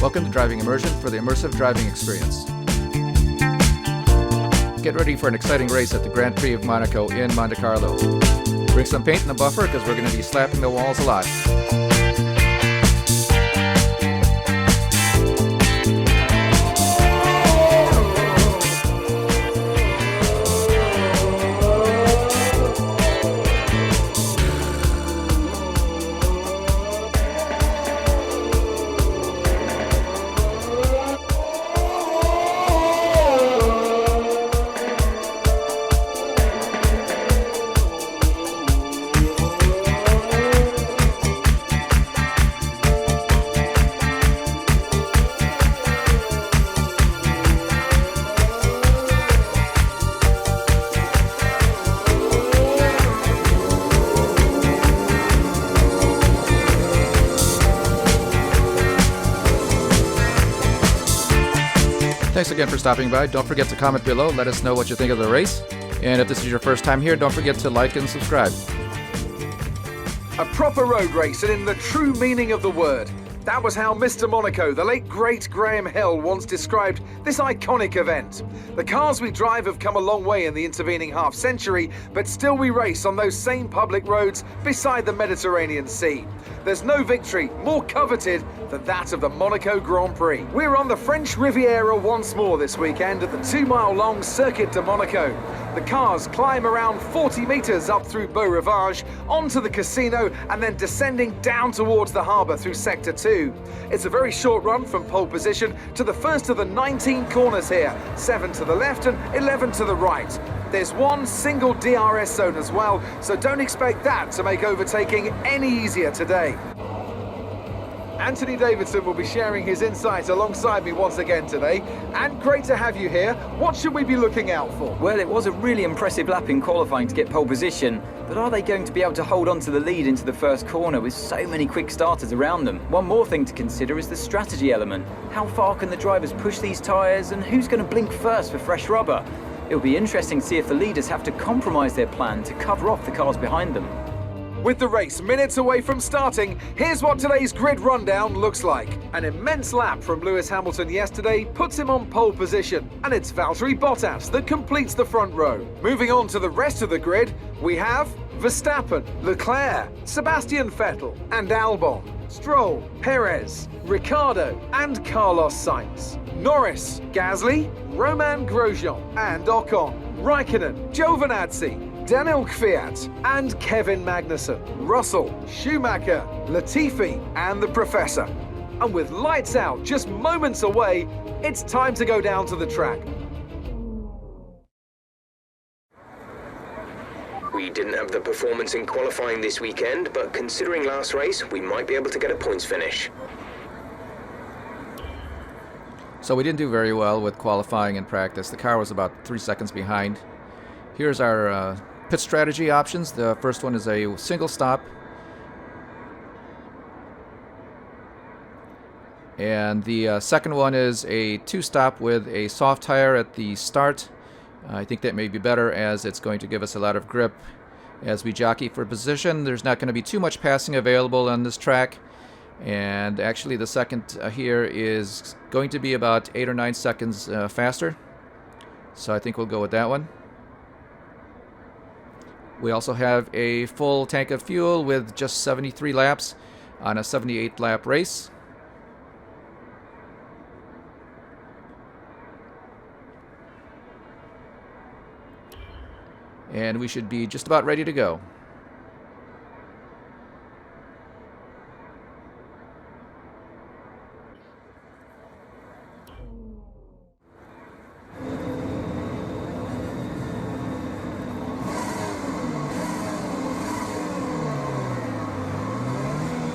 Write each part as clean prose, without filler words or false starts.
Welcome to Driving Immersion for the immersive driving experience. Get ready for an exciting race at the Grand Prix of Monaco in Monte Carlo. Bring some paint and a buffer because we're going to be slapping the walls a lot. Thanks again for stopping by. Don't forget to comment below. Let us know what you think of the race. And if this is your first time here, don't forget to like and subscribe. A proper road race, and in the true meaning of the word. That was how Mr. Monaco, the late great Graham Hill, once described this iconic event. The cars we drive have come a long way in the intervening half-century, but still we race on those same public roads beside the Mediterranean Sea. There's no victory more coveted than that of the Monaco Grand Prix. We're on the French Riviera once more this weekend at the 2-mile-long Circuit de Monaco. The cars climb around 40 meters up through Beau Rivage, onto the casino, and then descending down towards the harbor through Sector 2. It's a very short run from pole position to the first of the 19 corners here, 7 to the left and 11 to the right. There's one single DRS zone as well, so don't expect that to make overtaking any easier today. Anthony Davidson will be sharing his insights alongside me once again today. And great to have you here. What should we be looking out for? Well, it was a really impressive lap in qualifying to get pole position, but are they going to be able to hold on to the lead into the first corner with so many quick starters around them? One more thing to consider is the strategy element. How far can the drivers push these tyres, and who's going to blink first for fresh rubber? It'll be interesting to see if the leaders have to compromise their plan to cover off the cars behind them. With the race minutes away from starting, here's what today's grid rundown looks like. An immense lap from Lewis Hamilton yesterday puts him on pole position, and it's Valtteri Bottas that completes the front row. Moving on to the rest of the grid, we have Verstappen, Leclerc, Sebastian Vettel, and Albon, Stroll, Perez, Ricciardo, and Carlos Sainz. Norris, Gasly, Romain Grosjean, and Ocon, Raikkonen, Giovinazzi, Daniel Kvyat, and Kevin Magnussen, Russell, Schumacher, Latifi, and the Professor. And with lights out just moments away, it's time to go down to the track. We didn't have the performance in qualifying this weekend, but considering last race, we might be able to get a points finish. So we didn't do very well with qualifying and practice. The car was about 3 seconds behind. Here's our pit strategy options. The first one is a single stop. And the second one is a 2-stop with a soft tire at the start. I think that may be better as it's going to give us a lot of grip as we jockey for position. There's not going to be too much passing available on this track. And actually the second here is going to be about 8 or 9 seconds faster. So I think we'll go with that one. We also have a full tank of fuel with just 73 laps on a 78 lap race. And we should be just about ready to go.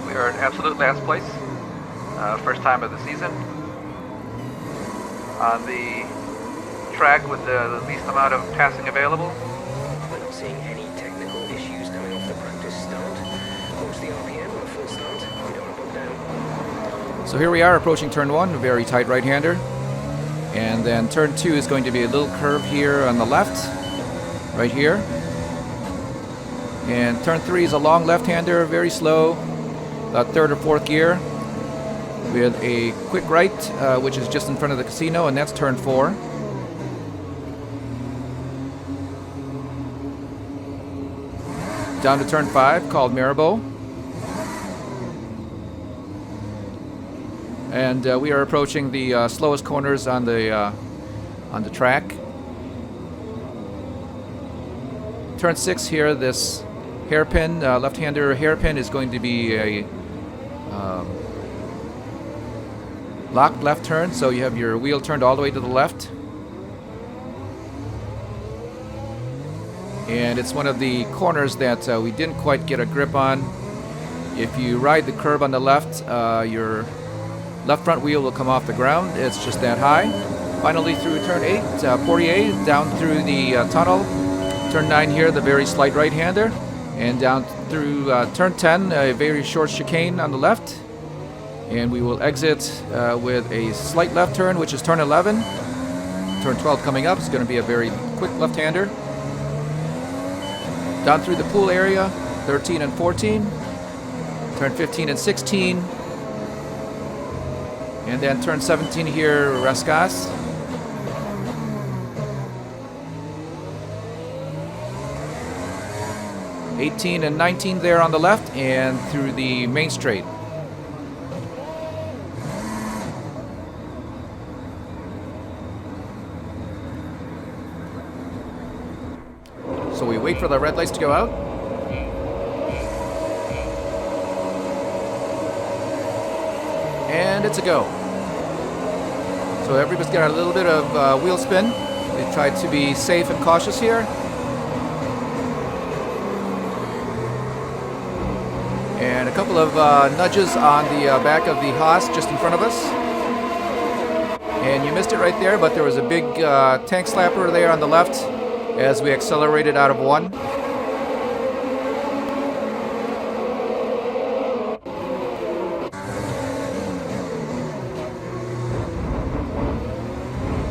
We are in absolute last place, first time of the season, on the track with the least amount of passing available. We're not seeing any technical issues coming off the practice start. Most the RPM on a full start, we don't want to bog down. So here we are approaching turn 1, a very tight right-hander. And then turn 2 is going to be a little curve here on the left, right here. And turn 3 is a long left-hander, very slow, about third or fourth gear. with a quick right, which is just in front of the casino, and that's turn 4. Down to turn 5, called Mirabeau. And we are approaching the slowest corners on the track. Turn 6 here, this hairpin, left-hander hairpin is going to be a locked left turn, so you have your wheel turned all the way to the left. And it's one of the corners that we didn't quite get a grip on. If you ride the curb on the left, your left front wheel will come off the ground. It's just that high. Finally through turn 8, Portier, down through the tunnel. Turn 9 here, the very slight right-hander. And down through turn 10, a very short chicane on the left. And we will exit with a slight left turn, which is turn 11. Turn 12 coming up is going to be a very quick left-hander. Down through the pool area, 13 and 14. Turn 15 and 16. And then turn 17 here, Rascasse. '18 and 19 there on the left, and through the main straight. So we wait for the red lights to go out. And it's a go. So everybody's got a little bit of wheel spin. They tried to be safe and cautious here. And a couple of nudges on the back of the Haas just in front of us. And you missed it right there, but there was a big tank slapper there on the left as we accelerated out of 1.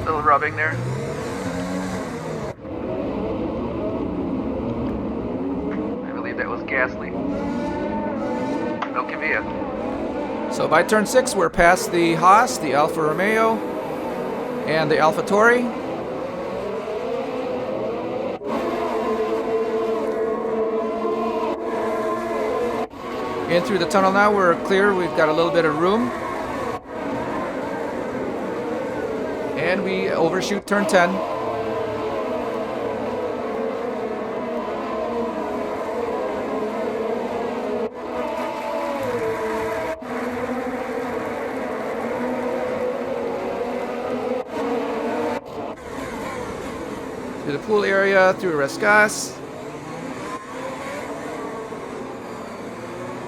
Little rubbing there. I believe that was Gasly. No Kvyat. So by turn 6, we're past the Haas, the Alfa Romeo, and the AlphaTauri. In through the tunnel now, we're clear. We've got a little bit of room. And we overshoot turn 10. Through the pool area, through Rascasse.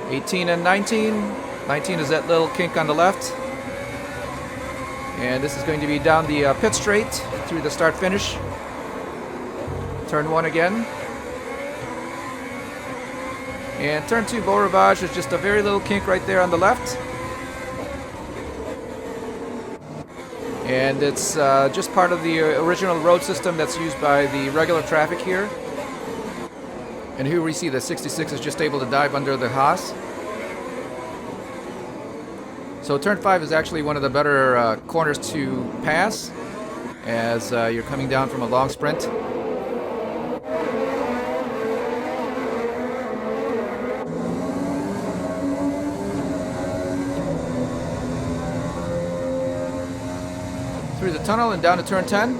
18 and 19. 19 is that little kink on the left. And this is going to be down the pit straight through the start finish. Turn 1 again. And turn 2, Beau Rivage, is just a very little kink right there on the left. And it's just part of the original road system that's used by the regular traffic here. And here we see the 66 is just able to dive under the Haas. So turn 5 is actually one of the better corners to pass as you're coming down from a long sprint. Through the tunnel and down to turn 10.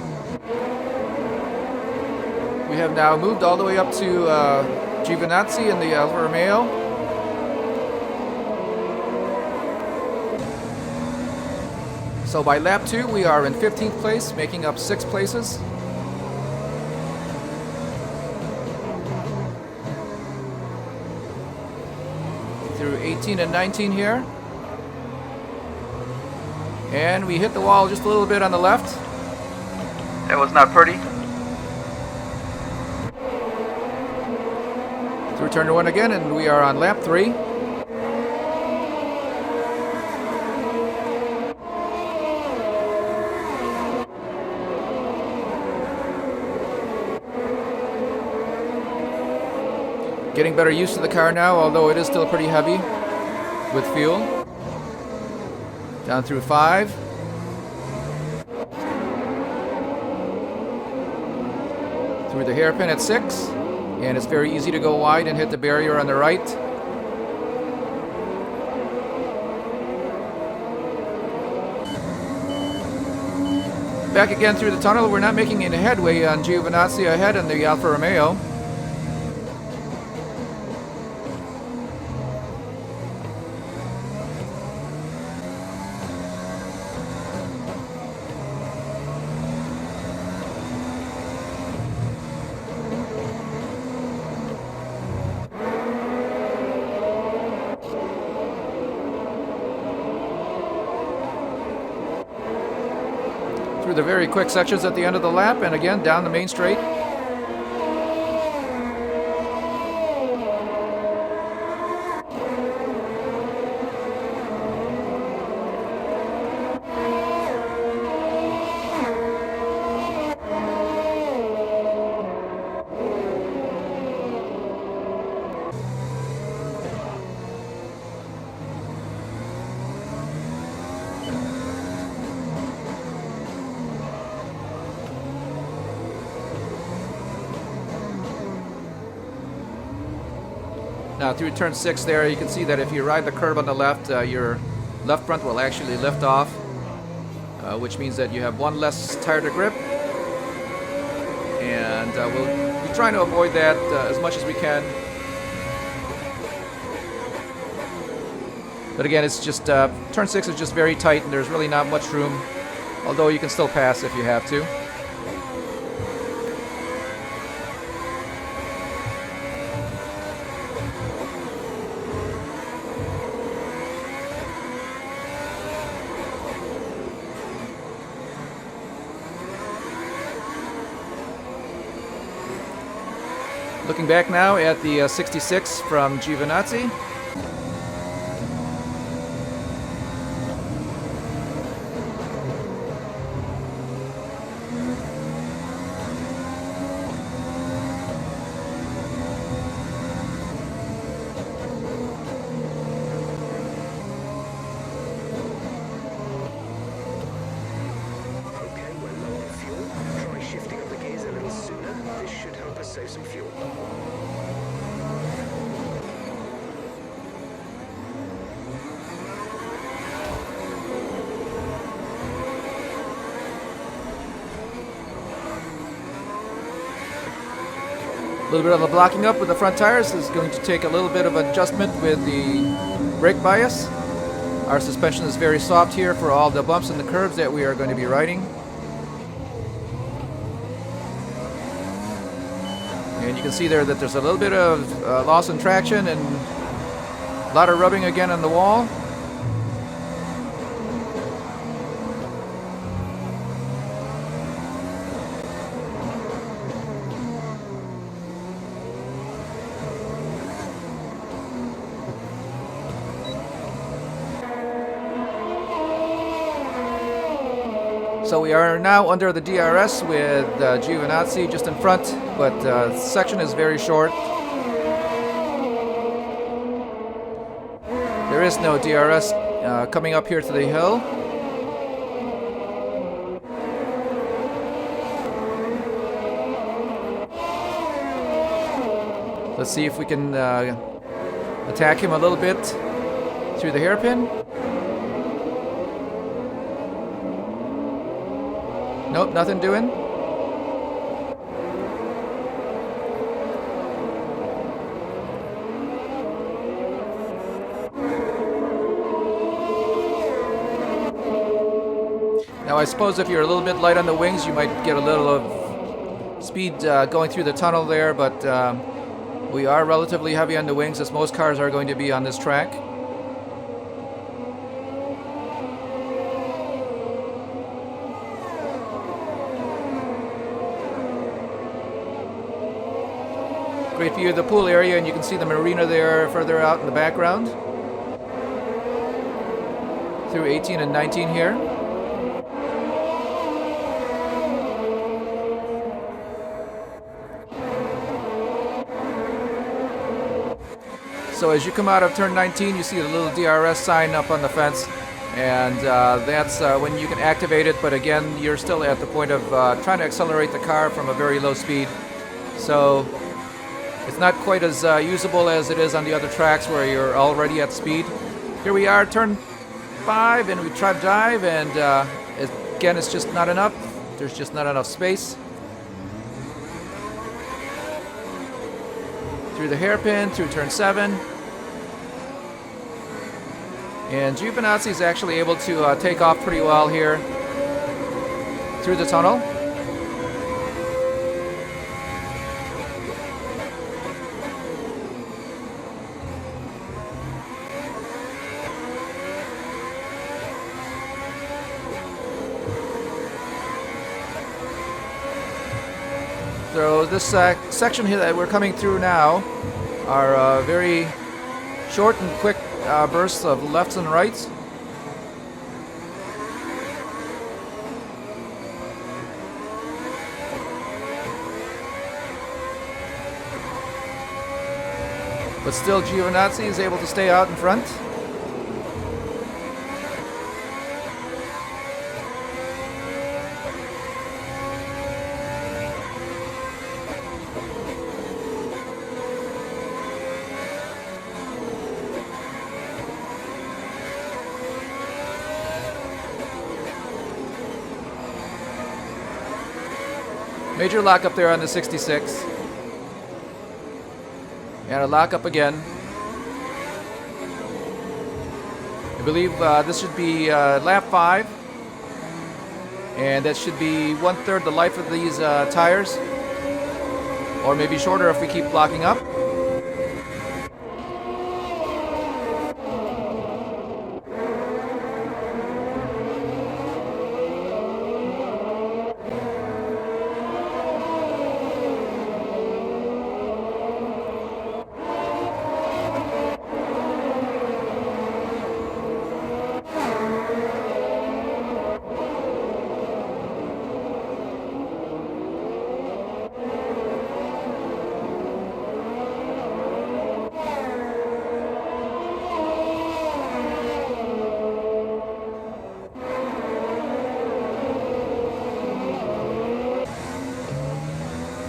We have now moved all the way up to Giovinazzi in the Alfa Romeo. So by lap 2, we are in 15th place, making up 6 places. Through 18 and 19 here. And we hit the wall just a little bit on the left. That was not pretty. Through turn 1 again, and we are on lap 3. Getting better used to the car now, although it is still pretty heavy with fuel. Down through 5. Through the hairpin at 6. And it's very easy to go wide and hit the barrier on the right. Back again through the tunnel. We're not making any headway on Giovinazzi ahead in the Alfa Romeo. Through the very quick sections at the end of the lap, and again down the main straight. Now through turn 6 there, you can see that if you ride the curb on the left, your left front will actually lift off, which means that you have one less tire to grip. And we'll be trying to avoid that as much as we can. But again, it's just, turn 6 is just very tight and there's really not much room, although you can still pass if you have to. Looking back now at the 66 from Giovinazzi. Okay, we're low on fuel. Try shifting up the gears a little sooner. This should help us save some fuel. A little bit of a blocking up with the front tires is going to take a little bit of adjustment with the brake bias. Our suspension is very soft here for all the bumps and the curves that we are going to be riding. And you can see there that there's a little bit of loss in traction and a lot of rubbing again on the wall. So we are now under the DRS with Giovinazzi just in front, but the section is very short. There is no DRS coming up here to the hill. Let's see if we can attack him a little bit through the hairpin. Nope, nothing doing. Now I suppose if you're a little bit light on the wings, you might get a little of speed going through the tunnel there, but we are relatively heavy on the wings, as most cars are going to be on this track. Great view of the pool area, and you can see the marina there further out in the background. Through 18 and 19 here. So as you come out of turn 19, you see the little DRS sign up on the fence, and that's when you can activate it, but again, you're still at the point of trying to accelerate the car from a very low speed. So it's not quite as usable as it is on the other tracks where you're already at speed. Here we are, turn 5, and we try to dive, and again, it's just not enough. There's just not enough space. Through the hairpin, through turn 7. And Giovinazzi is actually able to take off pretty well here through the tunnel. So this section here that we're coming through now are very short and quick bursts of lefts and rights. But still, Giovinazzi is able to stay out in front. Major lockup there on the 66. And a lockup again. I believe this should be lap 5. And that should be 1/3 the life of these tires. Or maybe shorter if we keep locking up.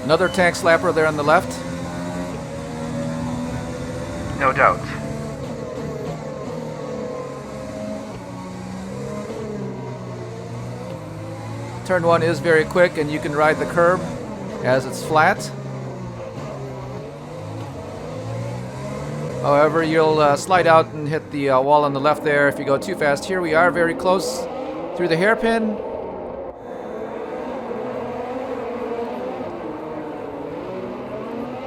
Another tank slapper there on the left. No doubt. Turn 1 is very quick, and you can ride the curb as it's flat. However, you'll slide out and hit the wall on the left there if you go too fast. Here we are very close through the hairpin.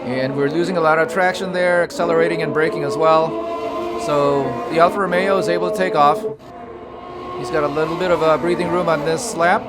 And we're losing a lot of traction there, accelerating and braking as well. So the Alfa Romeo is able to take off. He's got a little bit of breathing room on this lap.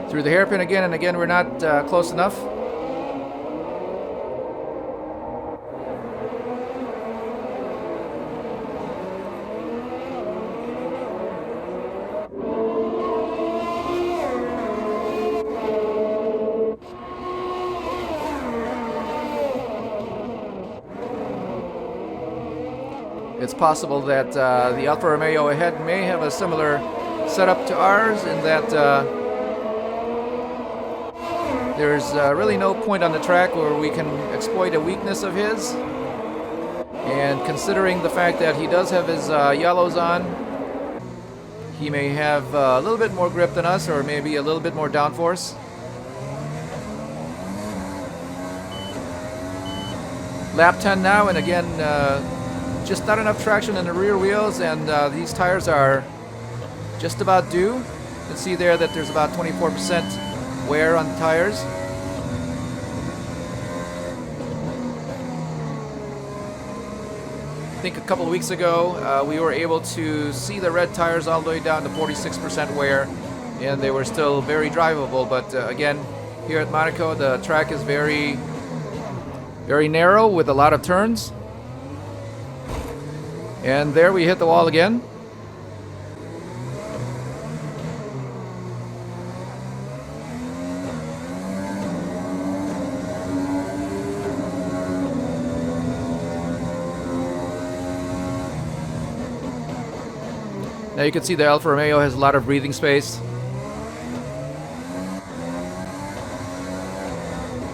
Through the hairpin again, and again we're not close enough. It's possible that the Alfa Romeo ahead may have a similar setup to ours in that there's really no point on the track where we can exploit a weakness of his. And considering the fact that he does have his yellows on, he may have a little bit more grip than us, or maybe a little bit more downforce. Lap 10 now, and again, just not enough traction in the rear wheels, and these tires are just about due. You can see there that there's about 24% wear on the tires. I think a couple of weeks ago we were able to see the red tires all the way down to 46% wear, and they were still very drivable. But again, here at Monaco, the track is very narrow with a lot of turns. And there we hit the wall again. Now you can see the Alfa Romeo has a lot of breathing space.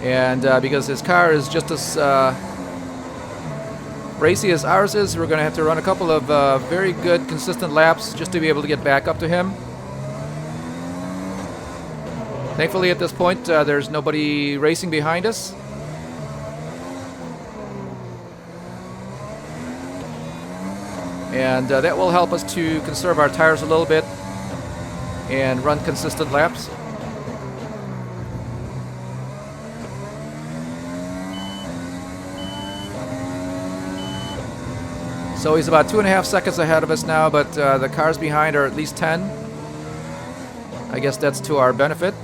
And because his car is just as racy as ours is, we're going to have to run a couple of very good, consistent laps just to be able to get back up to him. Thankfully, at this point, there's nobody racing behind us. And that will help us to conserve our tires a little bit and run consistent laps. So he's about 2.5 seconds ahead of us now, but the cars behind are at least 10. I guess that's to our benefit.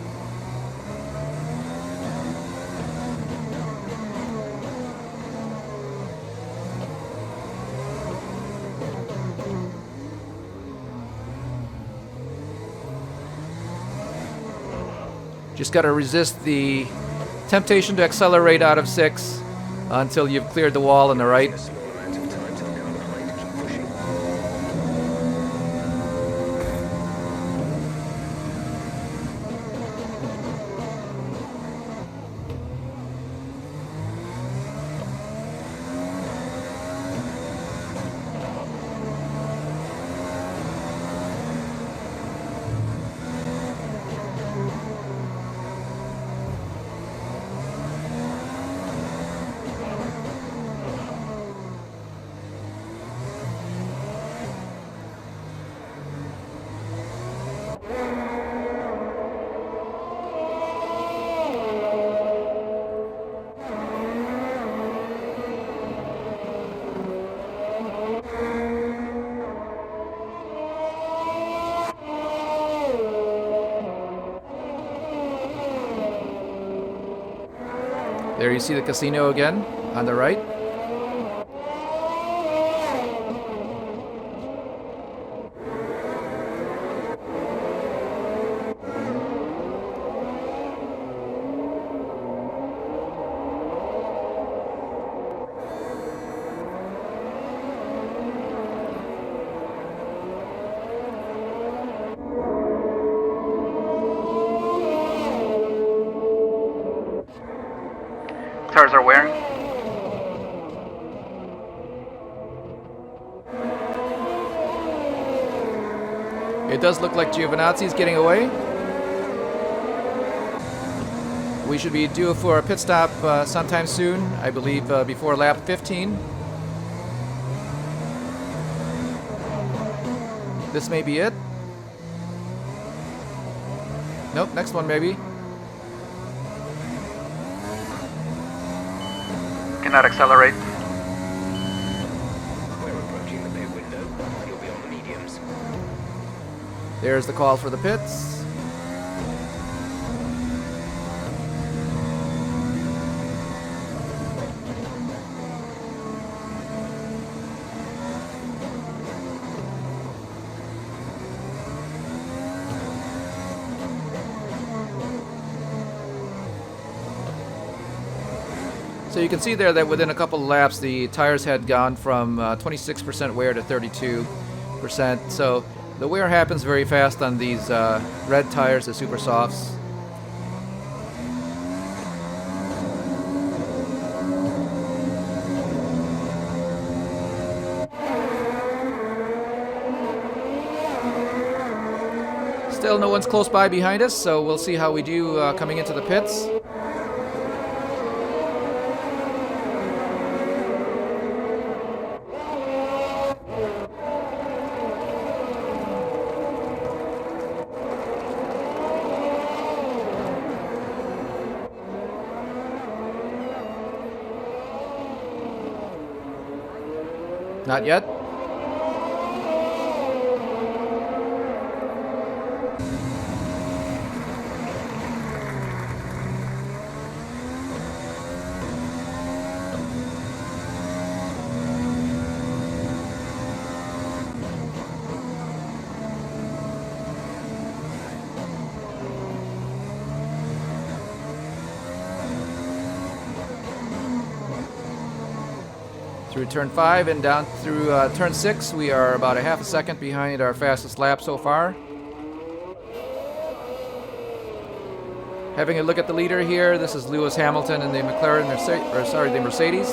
Just got to resist the temptation to accelerate out of 6 until you've cleared the wall on the right. There you see the casino again on the right. Tires are wearing. It does look like Giovinazzi's getting away. We should be due for a pit stop sometime soon, I believe before lap 15. This may be it. Nope, next one maybe. Cannot accelerate. We're approaching the pit window. You'll be on the mediums. There's the call for the pits. So you can see there that within a couple of laps, the tires had gone from 26% wear to 32%. So the wear happens very fast on these red tires, the super softs. still no one's close by behind us, so we'll see how we do coming into the pits. Not yet. Through turn 5 and down through turn 6, we are about a half a second behind our fastest lap so far. Having a look at the leader here, this is Lewis Hamilton in the the Mercedes.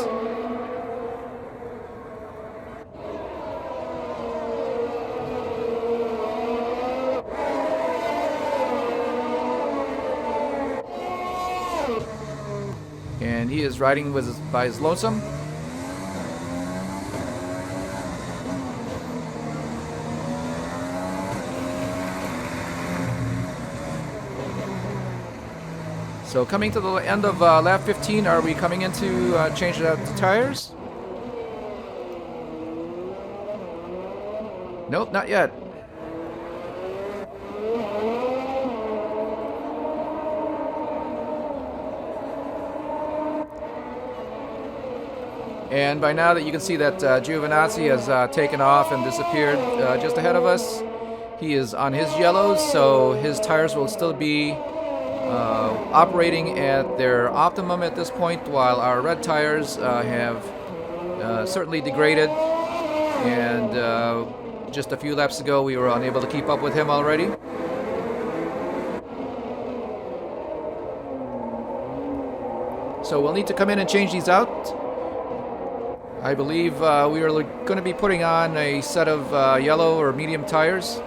And he is riding by his lonesome. So coming to the end of lap 15, are we coming in to change out the tires? Nope, not yet. And by now that you can see that Giovinazzi has taken off and disappeared just ahead of us. He is on his yellows, so his tires will still be operating at their optimum at this point, while our red tires have certainly degraded, and just a few laps ago we were unable to keep up with him already. So we'll need to come in and change these out. I believe we are going to be putting on a set of yellow or medium tires.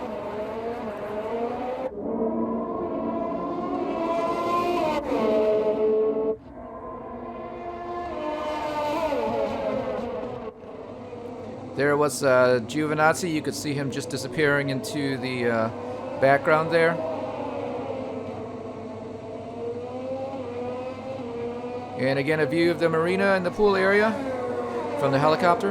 There was Giovinazzi. You could see him just disappearing into the background there. And again, a view of the marina and the pool area from the helicopter.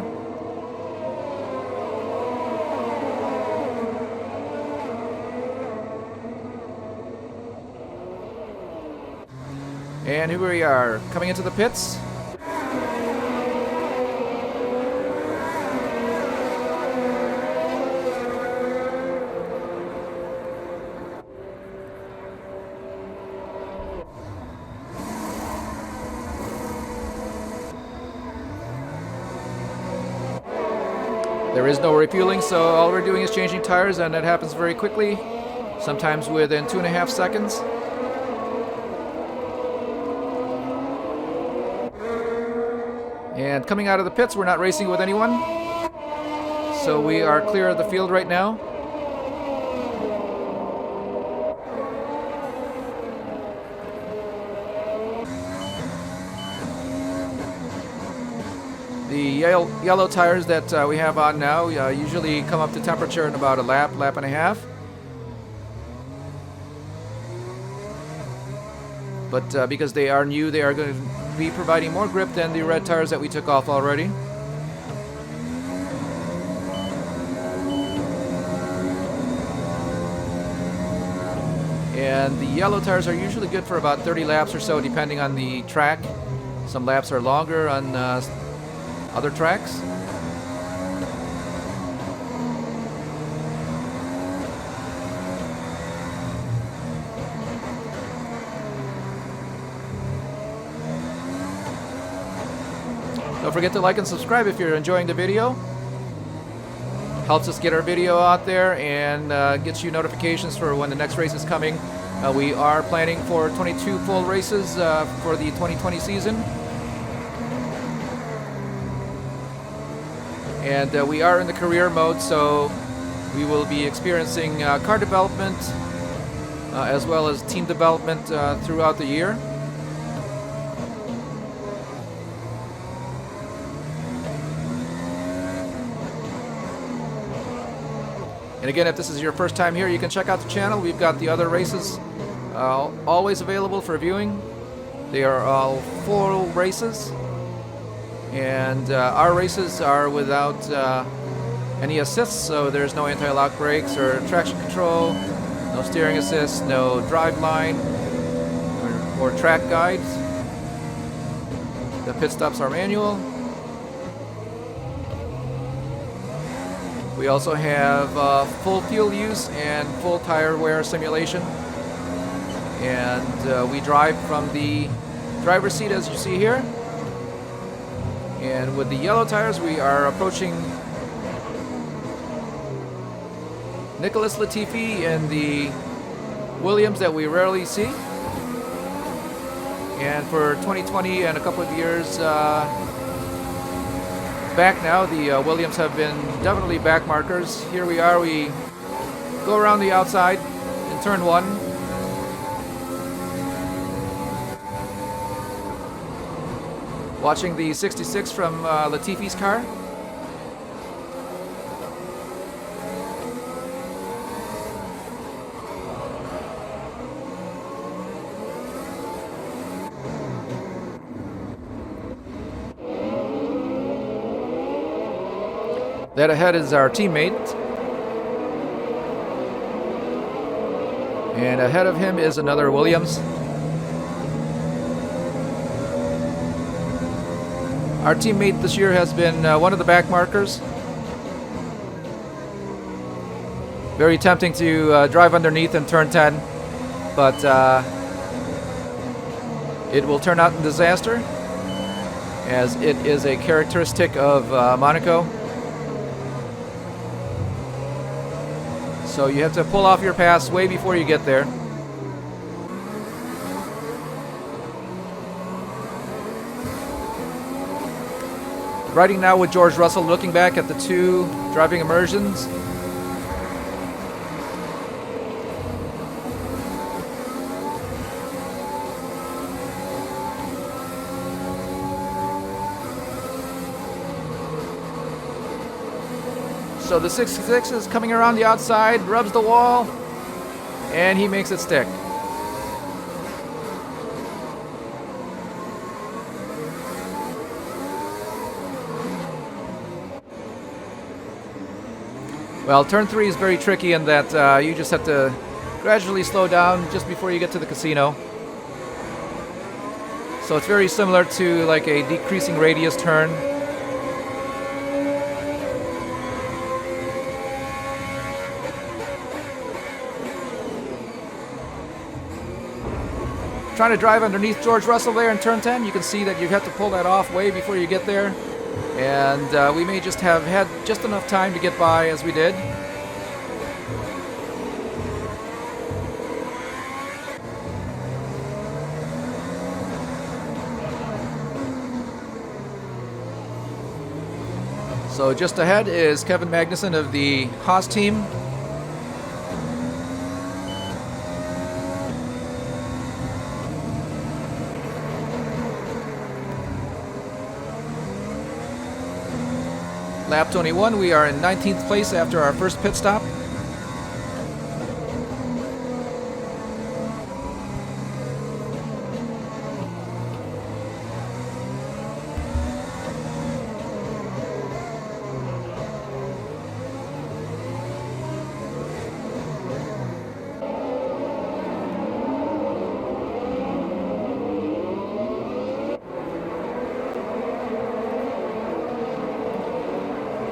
And here we are, coming into the pits. There is no refueling, so all we're doing is changing tires, and that happens very quickly, sometimes within 2.5 seconds. And coming out of the pits, we're not racing with anyone, so we are clear of the field right now. The yellow tires that we have on now usually come up to temperature in about a lap and a half. But because they are new, they are going to be providing more grip than the red tires that we took off already. And the yellow tires are usually good for about 30 laps or so, depending on the track. Some laps are longer on other tracks. Don't forget to like and subscribe if you're enjoying the video. Helps us get our video out there and gets you notifications for when the next race is coming. We are planning for 22 full races for the 2020 season. And we are in the career mode, so we will be experiencing car development as well as team development throughout the year. And again, if this is your first time here, you can check out the channel. We've got the other races always available for viewing. They are all full races. And our races are without any assists, so there's no anti-lock brakes or traction control, no steering assist, no drive line or track guides. The pit stops are manual. We also have full fuel use and full tire wear simulation. And we drive from the driver's seat, as you see here. And with the yellow tires, we are approaching Nicholas Latifi in the Williams that we rarely see. And for 2020 and a couple of years back now, the Williams have been definitely back markers. Here we are, we go around the outside in turn 1. Watching the 66 from Latifi's car. That ahead is our teammate. And ahead of him is another Williams. Our teammate this year has been one of the back markers. Very tempting to drive underneath in turn 10, but it will turn out in disaster, as it is a characteristic of Monaco. So you have to pull off your pass way before you get there. Riding now with George Russell, looking back at the 2 driving immersions. So the 66 is coming around the outside, rubs the wall, and he makes it stick. Well, turn 3 is very tricky in that you just have to gradually slow down just before you get to the casino. So it's very similar to like a decreasing radius turn. Trying to drive underneath George Russell there in turn 10, you can see that you have to pull that off way before you get there. And we may just have had just enough time to get by as we did. So just ahead is Kevin Magnussen of the Haas team. Lap 21, we are in 19th place after our first pit stop.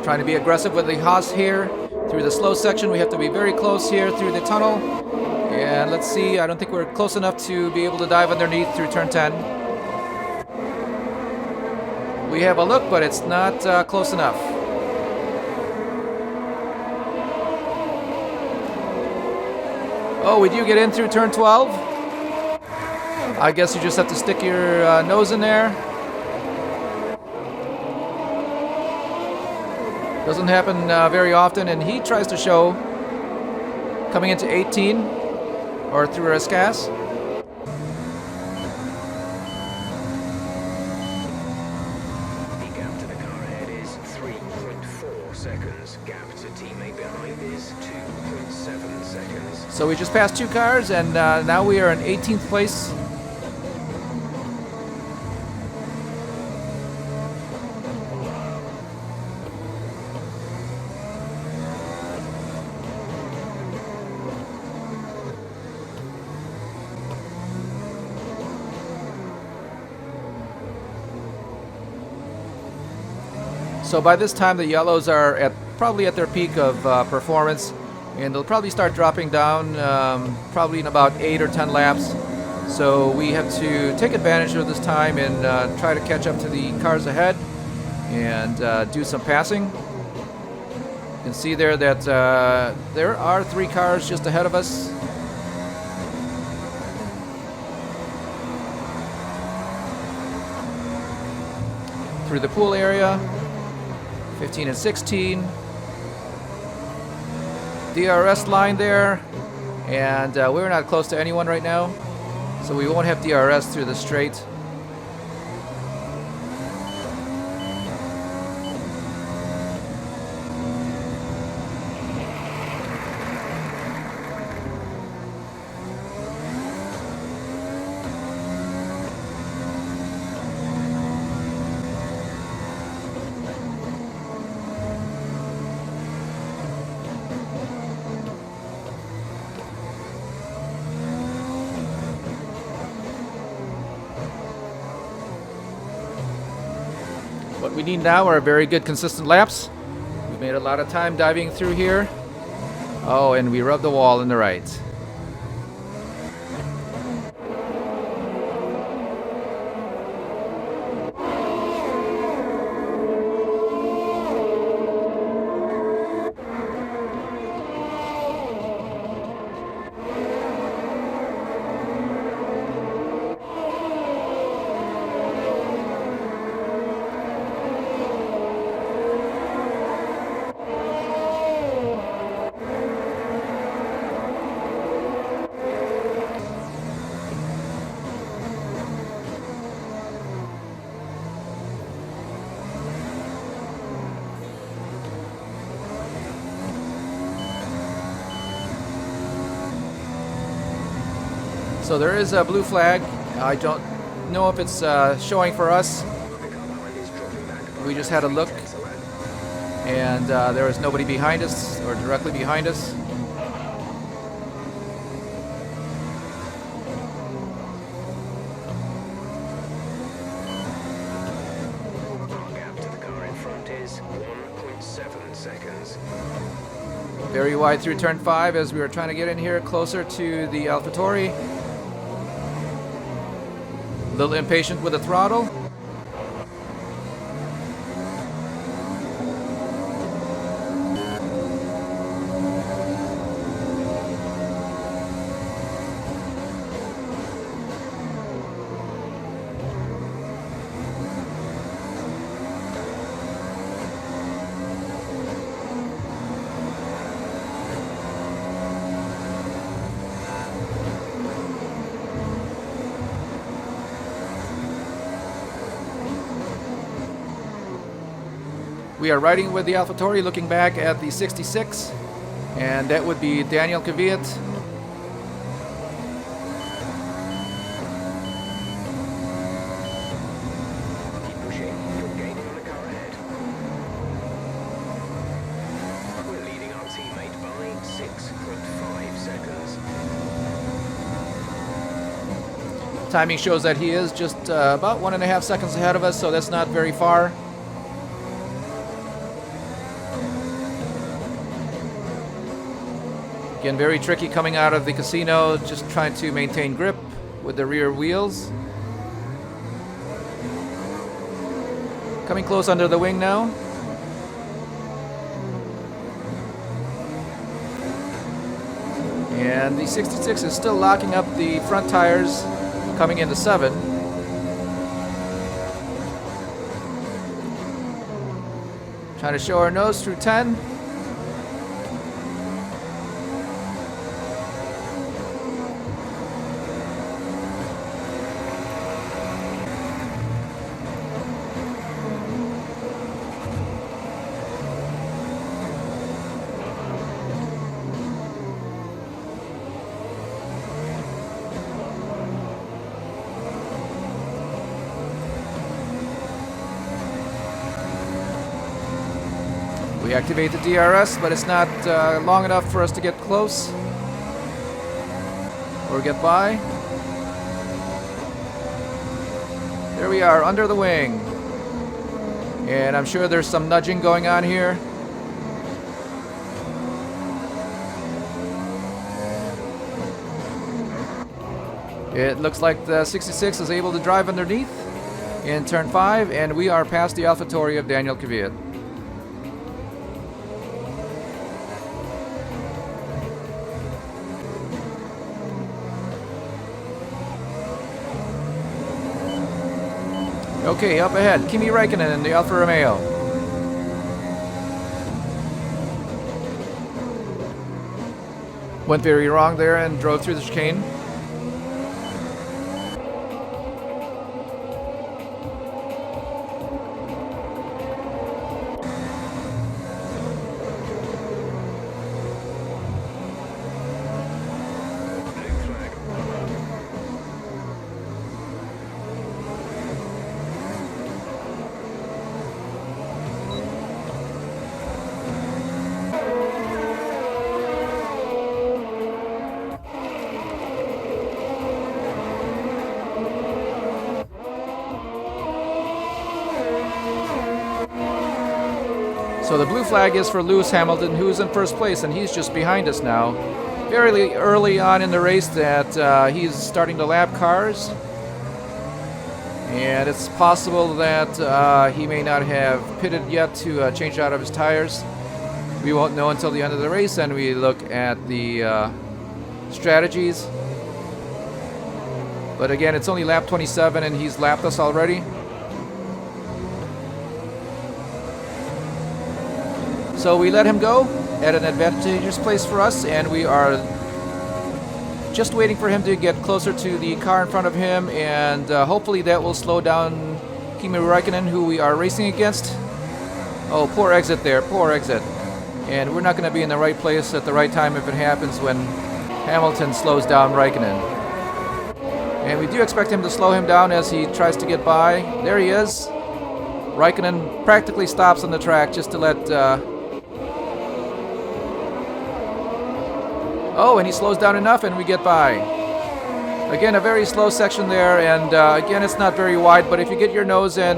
Trying to be aggressive with the Haas here through the slow section. We have to be very close here through the tunnel. And let's see, I don't think we're close enough to be able to dive underneath through turn 10. We have a look, but it's not close enough. Oh, we do get in through turn 12. I guess you just have to stick your nose in there. Doesn't happen very often, and he tries to show coming into 18. or through our gas. The gap to the car ahead is 3.4 seconds. Gap to teammate behind is 2.7 seconds. So we just passed 2 cars, and now we are in 18th place. So by this time, the yellows are probably at their peak of performance, and they'll probably start dropping down probably in about 8 or 10 laps. So we have to take advantage of this time and try to catch up to the cars ahead and do some passing. You can see there that there are 3 cars just ahead of us. Through the pool area. 15 and 16. DRS line there, and we're not close to anyone right now, so we won't have DRS through the straight. What we need now are very good consistent laps. We've made a lot of time diving through here. Oh, and we rubbed the wall in the right. So there is a blue flag. I don't know if it's showing for us. We just had a look, and there was nobody behind us or directly behind us. Gap to the car in front is 1.7 seconds. Very wide through turn 5 as we were trying to get in here closer to the AlphaTauri. A little impatient with the throttle. We are riding with the AlphaTauri, looking back at the 66, and that would be Daniel Kvyat. Keep pushing. You're gaining on the car ahead. We're leading our teammate by 6.5 seconds. Timing shows that he is just about 1.5 seconds ahead of us, so that's not very far. Again, very tricky coming out of the casino, just trying to maintain grip with the rear wheels. Coming close under the wing now. And the 66 is still locking up the front tires coming into 7. Trying to show our nose through 10. We activate the DRS, but it's not long enough for us to get close or get by. There we are, under the wing. And I'm sure there's some nudging going on here. It looks like the 66 is able to drive underneath in turn 5, and we are past the AlphaTauri of Daniel Kvyat. Okay, up ahead, Kimi Räikkönen in the Alfa Romeo. Went very wrong there and drove through the chicane. So the blue flag is for Lewis Hamilton, who's in first place, and he's just behind us now. Very early on in the race that he's starting to lap cars. And it's possible that he may not have pitted yet to change out of his tires. We won't know until the end of the race, and we look at the strategies. But again, it's only lap 27, and he's lapped us already. So we let him go at an advantageous place for us, and we are just waiting for him to get closer to the car in front of him, and hopefully that will slow down Kimi Räikkönen, who we are racing against. Oh, poor exit there, poor exit. And we're not going to be in the right place at the right time if it happens when Hamilton slows down Räikkönen. And we do expect him to slow him down as he tries to get by. There he is. Räikkönen practically stops on the track just to let... Oh, and he slows down enough and we get by. Again, a very slow section there, and again, it's not very wide, but if you get your nose in,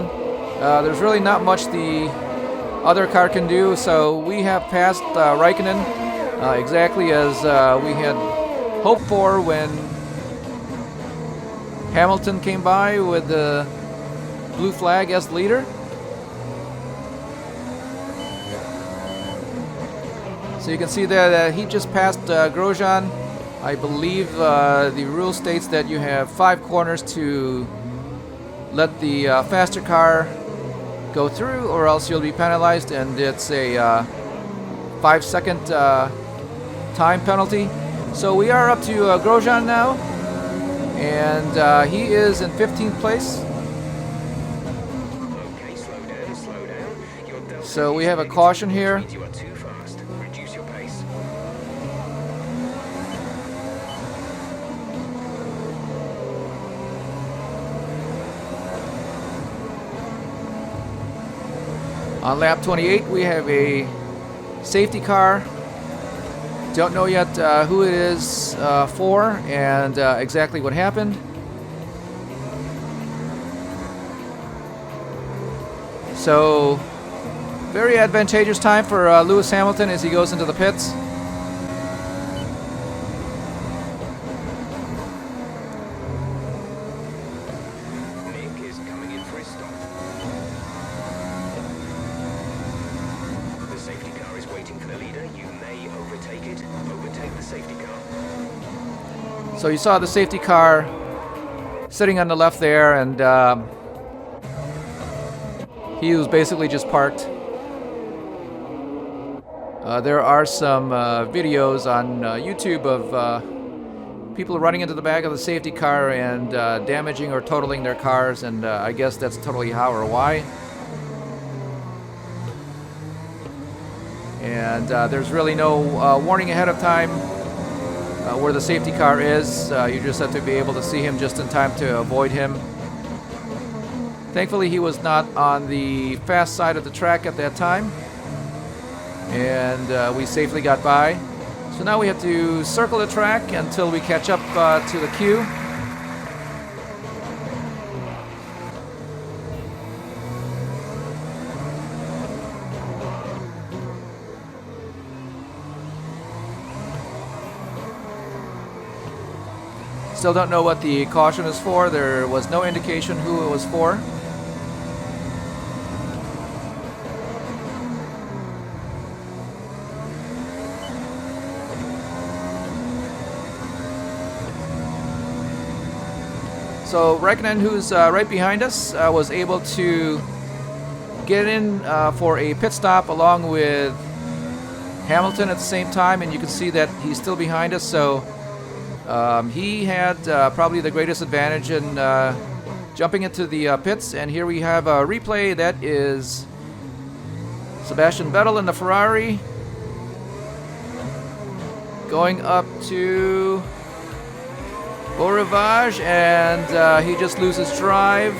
there's really not much the other car can do. So we have passed Räikkönen exactly as we had hoped for when Hamilton came by with the blue flag as the leader. So you can see that he just passed Grosjean. I believe the rule states that you have 5 corners to let the faster car go through, or else you'll be penalized, and it's a 5-second time penalty. So we are up to Grosjean now, and he is in 15th place. Okay, slow down. Your delta So we have a caution here. means you are too fast. Reduce your pace. On lap 28, we have a safety car. Don't know yet who it is for and exactly what happened. So, very advantageous time for Lewis Hamilton as he goes into the pits. Nick is coming in for his stop. The safety car is waiting for the leader. You may overtake it. Overtake the safety car. So you saw the safety car sitting on the left there, and he was basically just parked. There are some videos on YouTube of people running into the back of the safety car and damaging or totaling their cars, and I guess that's totally how or why. And there's really no warning ahead of time where the safety car is. You just have to be able to see him just in time to avoid him. Thankfully, he was not on the fast side of the track at that time. and we safely got by. So now we have to circle the track until we catch up to the queue. Still don't know what the caution is for. There was no indication who it was for. So Raikkonen, who's right behind us, was able to get in for a pit stop along with Hamilton at the same time, and you can see that he's still behind us. So he had probably the greatest advantage in jumping into the pits. And here we have a replay that is Sebastian Vettel in the Ferrari going up to Beau Rivage, and he just loses drive.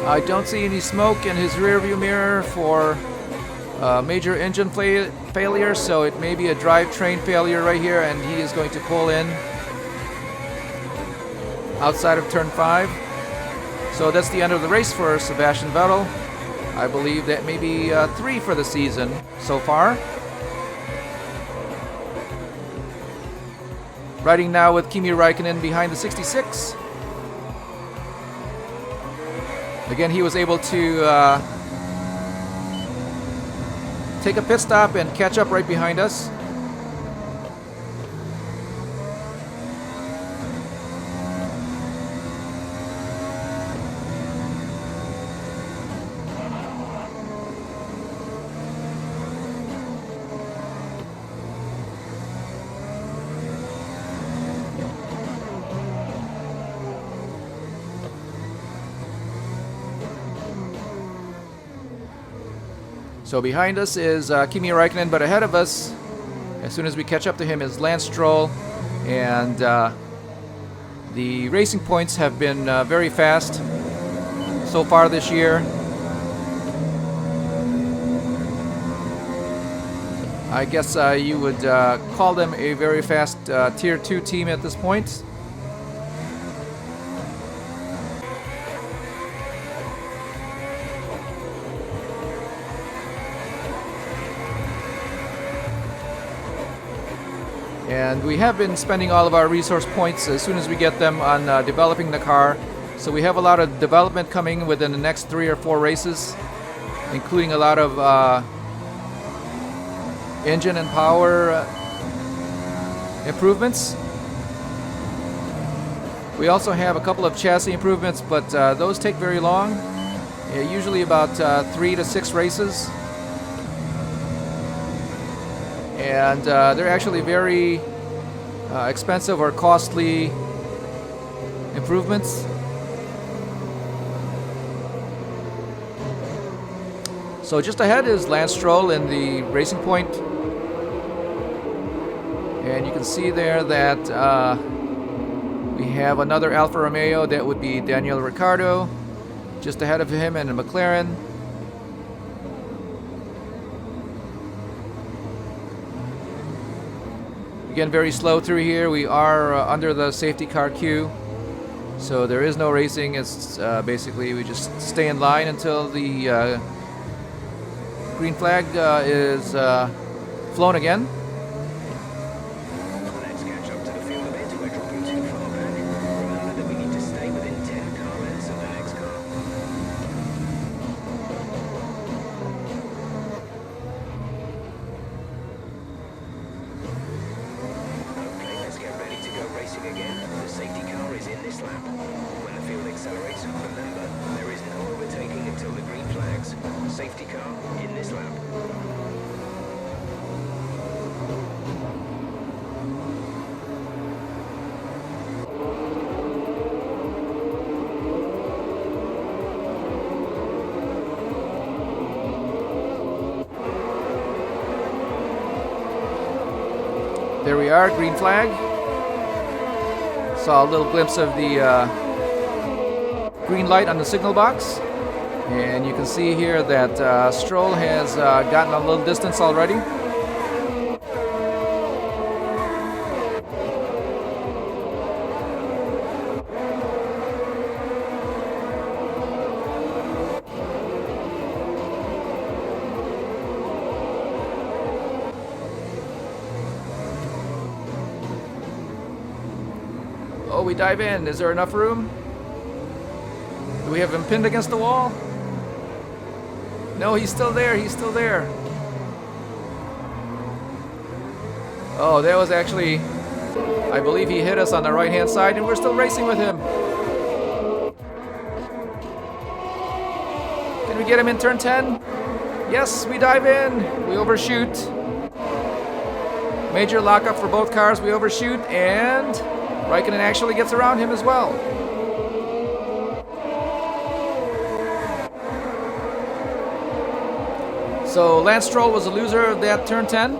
I don't see any smoke in his rearview mirror for major engine failure, so it may be a drivetrain failure right here, and he is going to pull in outside of turn 5. So that's the end of the race for Sebastian Vettel. I believe that may be 3 for the season so far. Riding now with Kimi Raikkonen behind the 66. Again, he was able to take a pit stop and catch up right behind us. So behind us is Kimi Raikkonen, but ahead of us, as soon as we catch up to him, is Lance Stroll. And the racing points have been very fast so far this year. I guess you would call them a very fast Tier 2 team at this point. And we have been spending all of our resource points as soon as we get them on developing the car. So we have a lot of development coming within the next 3 or 4 races, including a lot of engine and power improvements. We also have a couple of chassis improvements, but those take very long, usually about 3 to 6 races. And they're actually very expensive or costly improvements. So just ahead is Lance Stroll in the Racing Point. And you can see there that we have another Alfa Romeo. That would be Daniel Ricciardo just ahead of him, and a McLaren. Again, very slow through here. We are under the safety car queue, so there is no racing. It's basically we just stay in line until the green flag is flown again. Let's catch up to the field a bit. We're dropping too far back. Remember that we need to stay within 10 car lengths of the next car. Okay, let's get ready to go racing again. The safety car is in this lap. When the field accelerates, remember, there is no overtaking until the green flags. Safety car in this lap. There we are, green flag. Saw a little glimpse of the green light on the signal box. And you can see here that Stroll has gotten a little distance already. Oh, we dive in. Is there enough room? Do we have him pinned against the wall? No, he's still there. He's still there. Oh, that was actually... I believe he hit us on the right-hand side, and we're still racing with him. Can we get him in turn 10? Yes, we dive in. We overshoot. Major lockup for both cars. We overshoot, and Raikkonen actually gets around him as well. So Lance Stroll was the loser of that turn 10.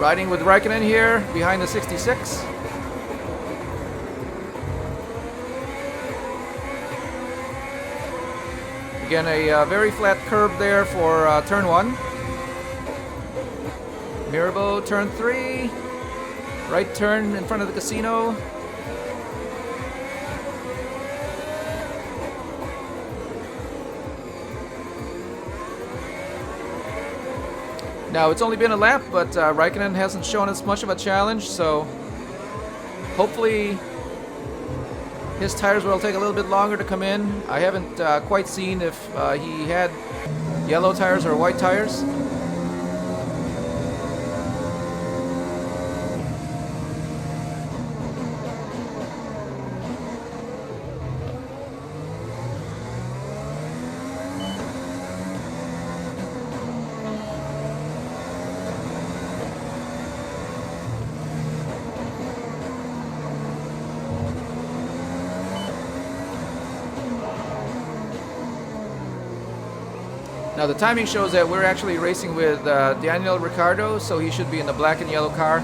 Riding with Raikkonen here behind the 66. Again, a very flat curb there for turn 1. Mirabeau, turn 3. Right turn in front of the casino. Now, it's only been a lap, but Raikkonen hasn't shown us much of a challenge, so hopefully his tires will take a little bit longer to come in. I haven't quite seen if he had yellow tires or white tires. Now the timing shows that we're actually racing with Daniel Ricciardo, so he should be in the black and yellow car.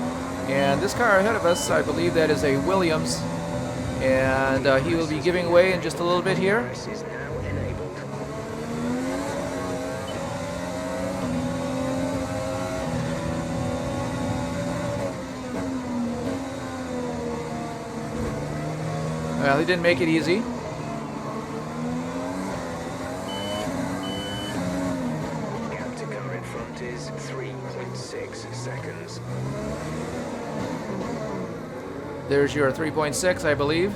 And this car ahead of us, I believe that is a Williams. And he will be giving way in just a little bit here. Press is now enabled. Well, he didn't make it easy. Gap to car in front is 3.6 seconds. There's your 3.6, I believe.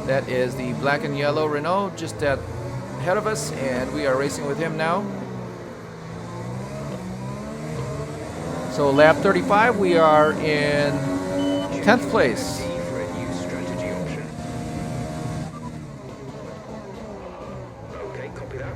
That is the black and yellow Renault just ahead of us, and we are racing with him now. So lap 35, we are in 10th place. D for a new strategy option. Okay, copy that.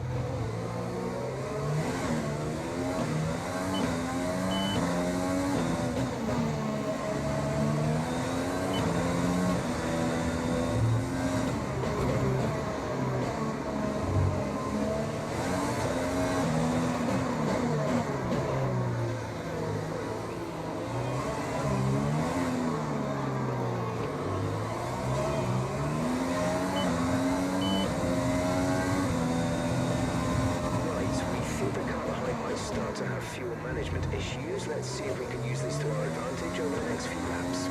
Start to have fuel management issues. Let's see if we can use this to our advantage over the next few laps.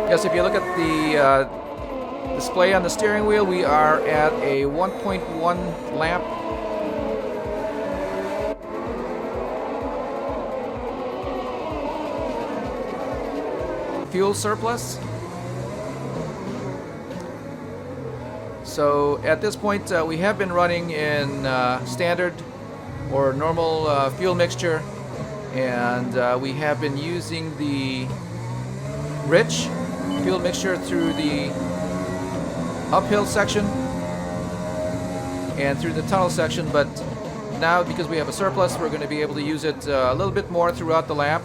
Yes, if you look at the display on the steering wheel, we are at a 1.1 lap. Fuel surplus. So at this point, we have been running in standard or normal fuel mixture, and we have been using the rich fuel mixture through the uphill section and through the tunnel section, but now because we have a surplus, we're going to be able to use it a little bit more throughout the lap.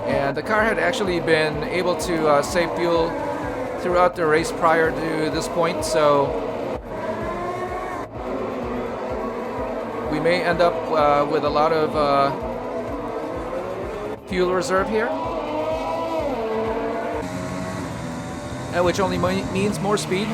And And the car had actually been able to save fuel throughout the race prior to this point, so we may end up with a lot of fuel reserve here, which only means more speed.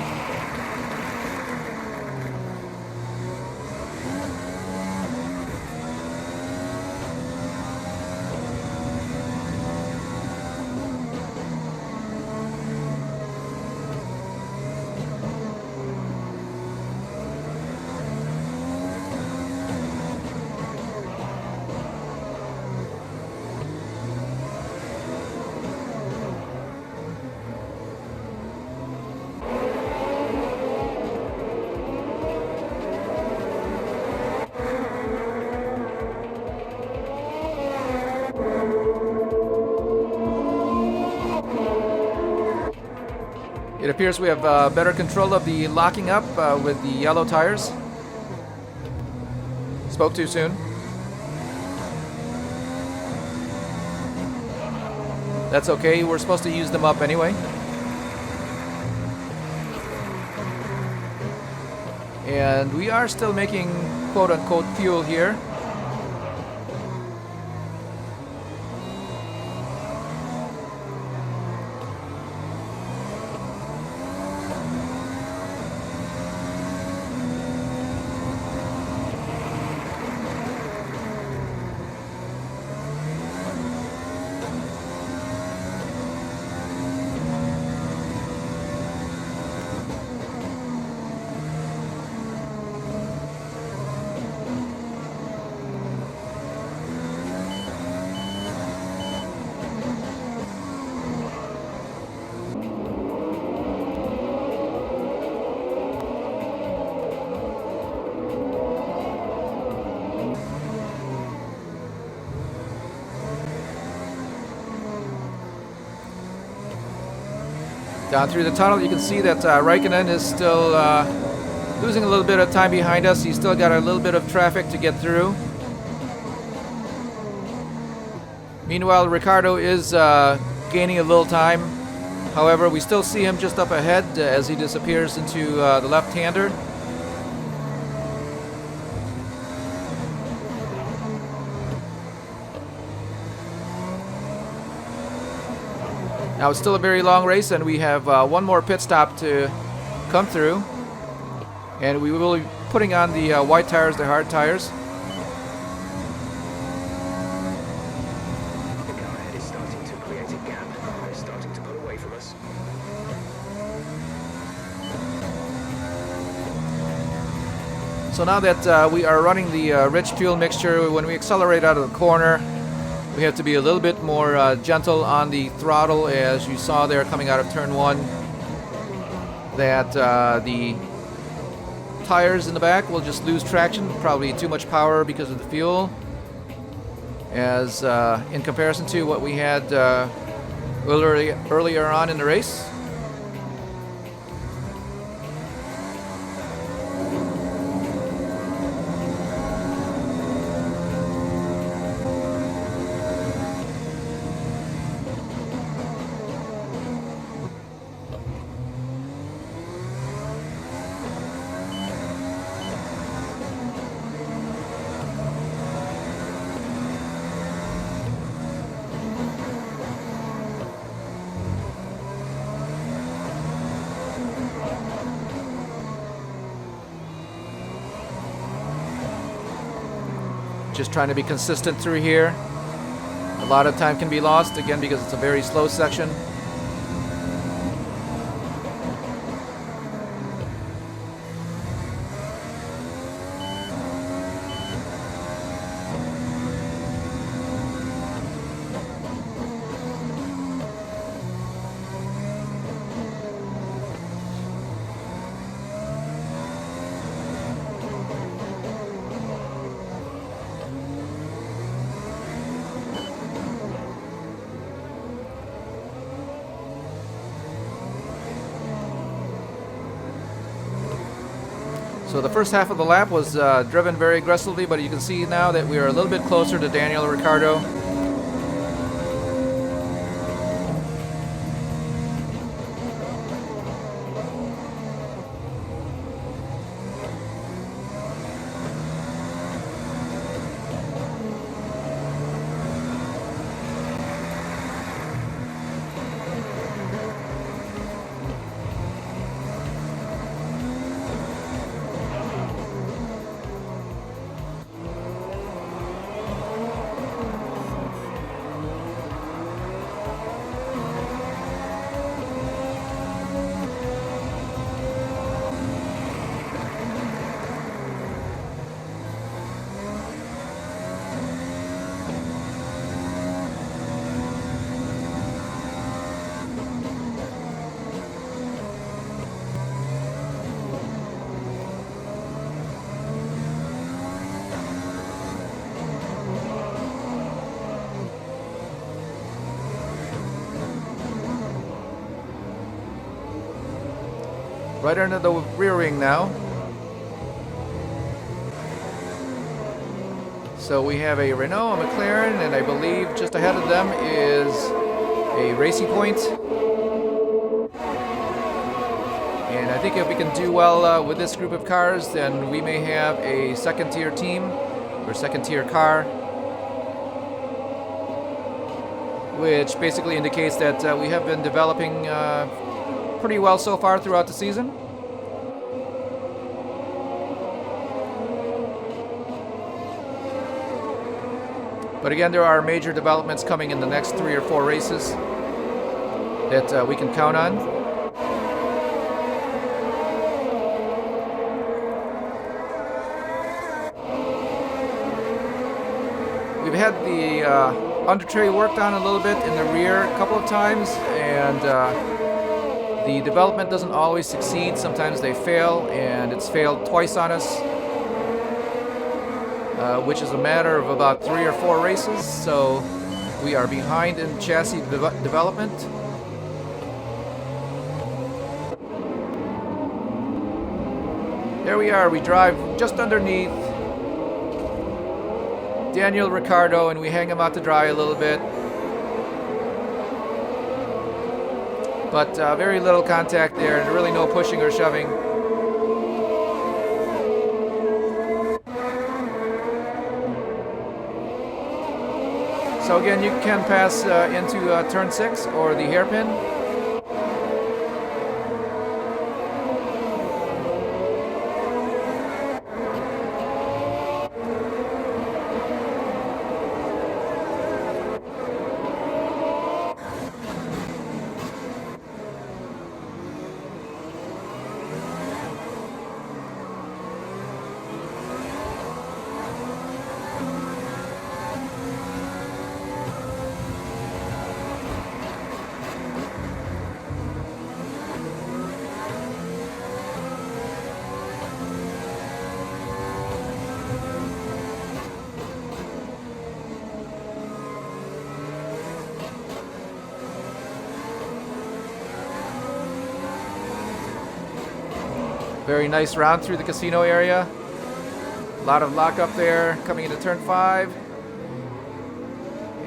It appears we have better control of the locking up with the yellow tires. Spoke too soon. That's okay, we're supposed to use them up anyway. And we are still making quote-unquote fuel here. Down through the tunnel, you can see that Raikkonen is still losing a little bit of time behind us. He's still got a little bit of traffic to get through. Meanwhile, Ricciardo is gaining a little time. However, we still see him just up ahead as he disappears into the left-hander. Now it's still a very long race, and we have one more pit stop to come through. And we will be putting on the white tires, the hard tires. The car ahead is starting to create a gap. They're starting to pull away from us. So now that we are running the rich fuel mixture, when we accelerate out of the corner, we have to be a little bit more gentle on the throttle, as you saw there coming out of turn 1. That the tires in the back will just lose traction, probably too much power because of the fuel, as in comparison to what we had earlier on in the race. Just trying to be consistent through here. A lot of time can be lost, again, because it's a very slow section. So the first half of the lap was driven very aggressively, but you can see now that we are a little bit closer to Daniel Ricciardo. Right under the rear wing now. So we have a Renault, a McLaren, and I believe just ahead of them is a Racing Point. And I think if we can do well with this group of cars, then we may have a second tier team or second tier car, which basically indicates that we have been developing pretty well so far throughout the season. But again, there are major developments coming in the next 3 or 4 races that we can count on. We've had the under tray worked on a little bit in the rear a couple of times, and the development doesn't always succeed. Sometimes they fail, and it's failed twice on us, which is a matter of about 3 or 4 races, so we are behind in chassis development. There we are, we drive just underneath Daniel Ricciardo, and we hang him out to dry a little bit. But very little contact there, and really no pushing or shoving. So again, you can pass into turn 6 or the hairpin. Very nice round through the casino area. A lot of lockup there coming into turn 5.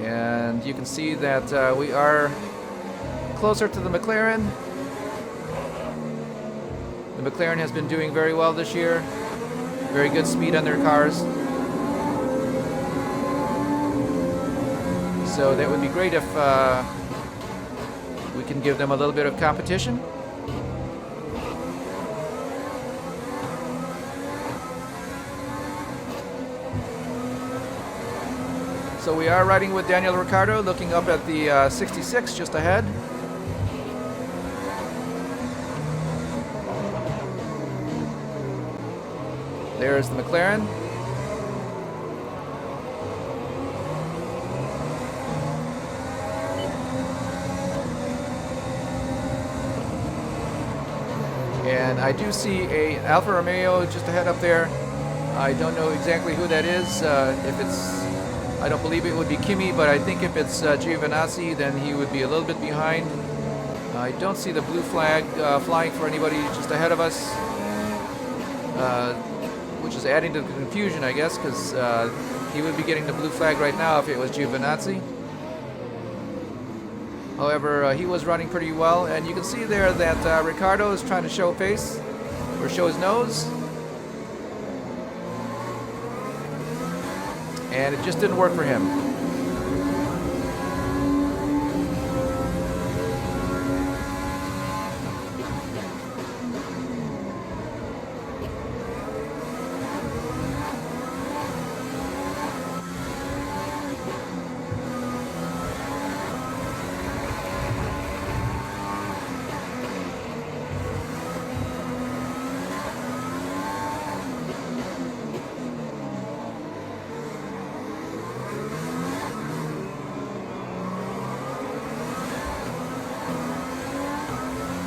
And you can see that we are closer to the McLaren. The McLaren has been doing very well this year. Very good speed on their cars. So that would be great if we can give them a little bit of competition. So we are riding with Daniel Ricciardo, looking up at the 66 just ahead. There's the McLaren. And I do see a Alfa Romeo just ahead up there. I don't know exactly who that is. If it's I don't believe it would be Kimi, but I think if it's Giovinazzi, then he would be a little bit behind. I don't see the blue flag flying for anybody just ahead of us, which is adding to the confusion, I guess, because he would be getting the blue flag right now if it was Giovinazzi. However, he was running pretty well, and you can see there that Ricciardo is trying to show face, or show his nose. And it just didn't work for him.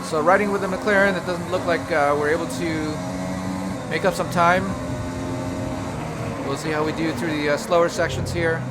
So riding with the McLaren, it doesn't look like we're able to make up some time. We'll see how we do through the slower sections here.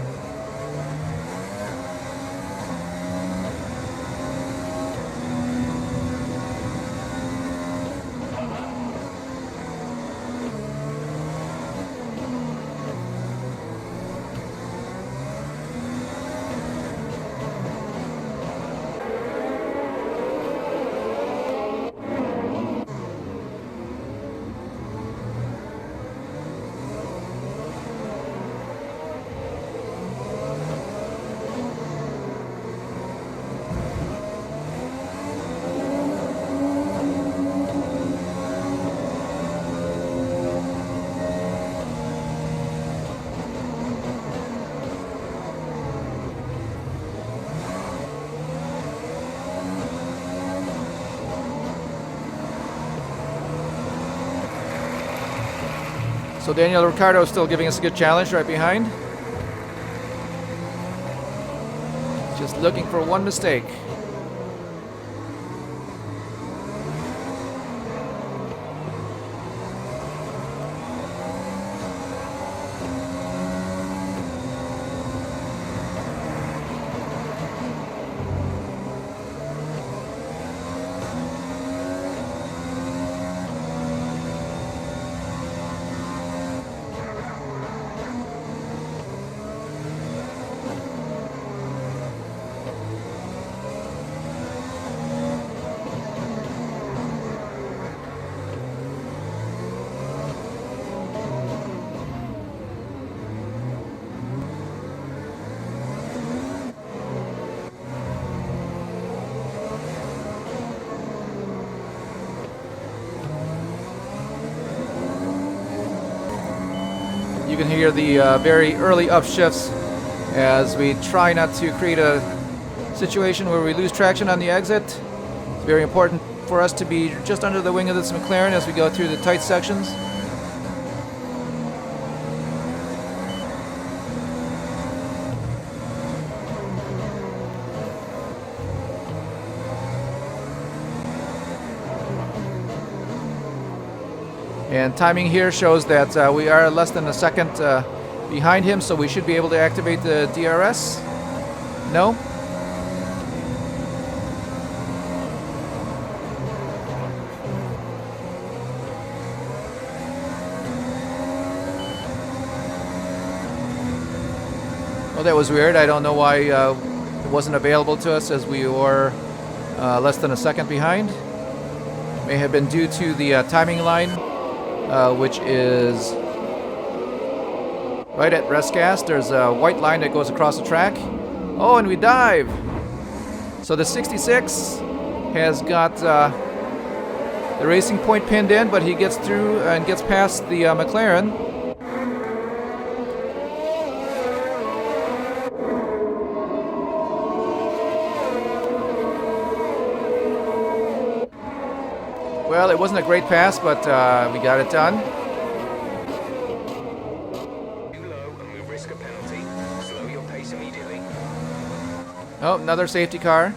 So Daniel Ricciardo is still giving us a good challenge right behind. Just looking for one mistake. You can hear the very early upshifts as we try not to create a situation where we lose traction on the exit. It's very important for us to be just under the wing of this McLaren as we go through the tight sections. And timing here shows that we are less than a second behind him, so we should be able to activate the DRS. No? Well, that was weird. I don't know why it wasn't available to us as we were less than a second behind. May have been due to the timing line. Which is right at rest gas. There's a white line that goes across the track. Oh, and we dive. So the 66 has got the racing point pinned in, but he gets through and gets past the McLaren. Well, it wasn't a great pass, but we got it done. Too low and we risk a penalty. Slow your pace immediately. Oh, another safety car.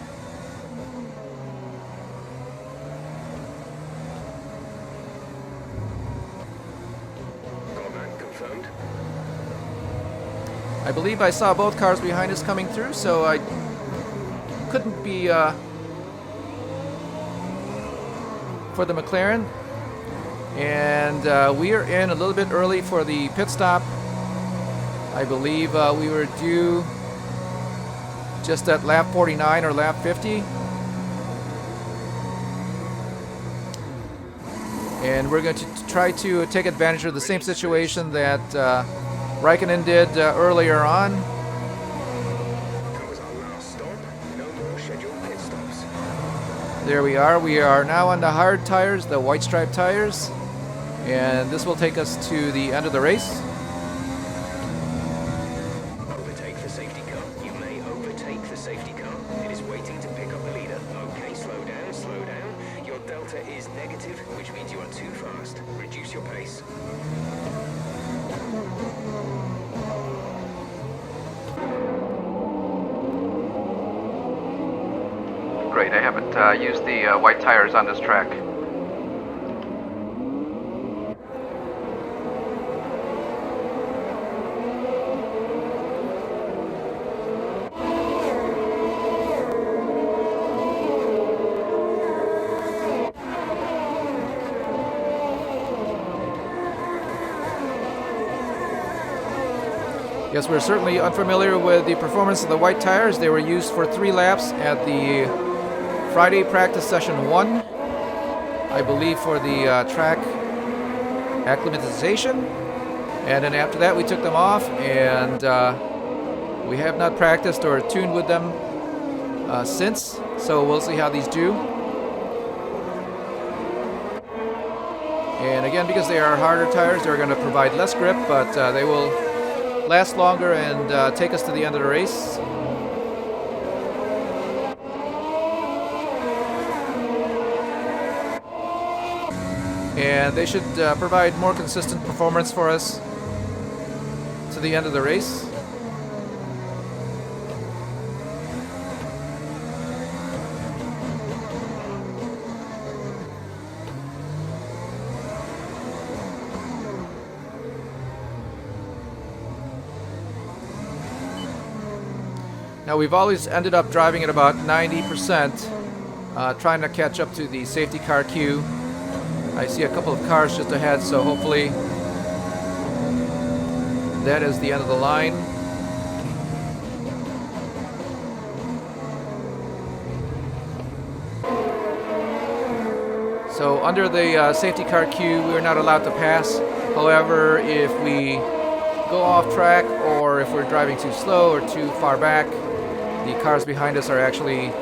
Got that confirmed. I believe I saw both cars behind us coming through, so I couldn't be for the McLaren. And we are in a little bit early for the pit stop. I believe we were due just at lap 49 or lap 50. And we're going to try to take advantage of the same situation that Raikkonen did earlier on. That was our last stop. No more scheduled pit stops. There we are. We are now on the hard tires, the white stripe tires. And this will take us to the end of the race. Overtake the safety car. You may overtake the safety car. It is waiting to pick up the leader. Okay, slow down, slow down. Your delta is negative, which means you are too fast. Reduce your pace. Great, I haven't used the white tires on this track. Yes, we're certainly unfamiliar with the performance of the white tires. They were used for 3 laps at the Friday practice session 1, I believe, for the track acclimatization. And then after that we took them off, and we have not practiced or tuned with them since, so we'll see how these do. And again, because they are harder tires, they're going to provide less grip, but they will last longer and take us to the end of the race. and they should provide more consistent performance for us to the end of the race. Now, we've always ended up driving at about 90%, trying to catch up to the safety car queue. I see a couple of cars just ahead, so hopefully that is the end of the line. So under the safety car queue, we're not allowed to pass. However, if we go off track or if we're driving too slow or too far back, the cars behind us are actually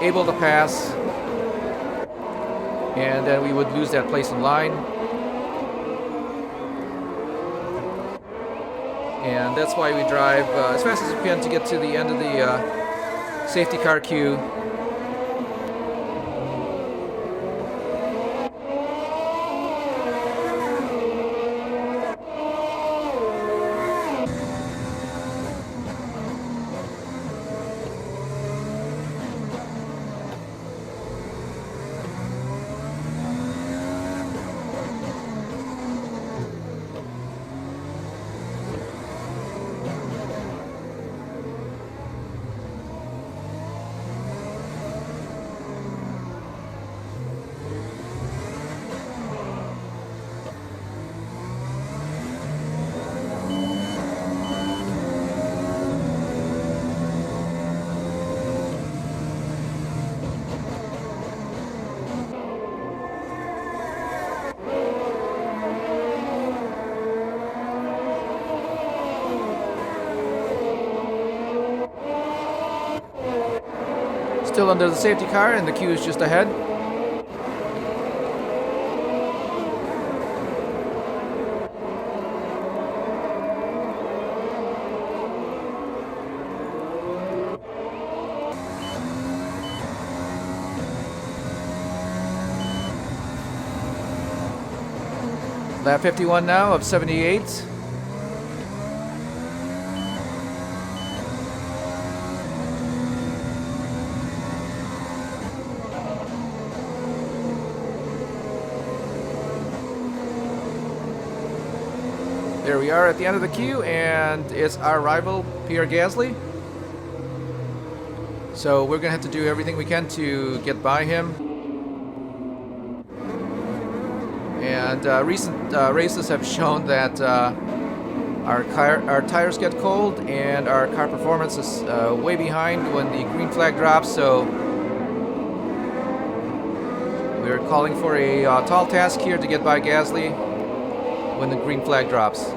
able to pass, and then we would lose that place in line. And that's why we drive as fast as we can to get to the end of the safety car queue. Still under the safety car, and the queue is just ahead. Lap 51 now of 78. There we are at the end of the queue, and it's our rival, Pierre Gasly. So we're going to have to do everything we can to get by him. And recent races have shown that our tires get cold and our car performance is way behind when the green flag drops. So we're calling for a tall task here to get by Gasly when the green flag drops.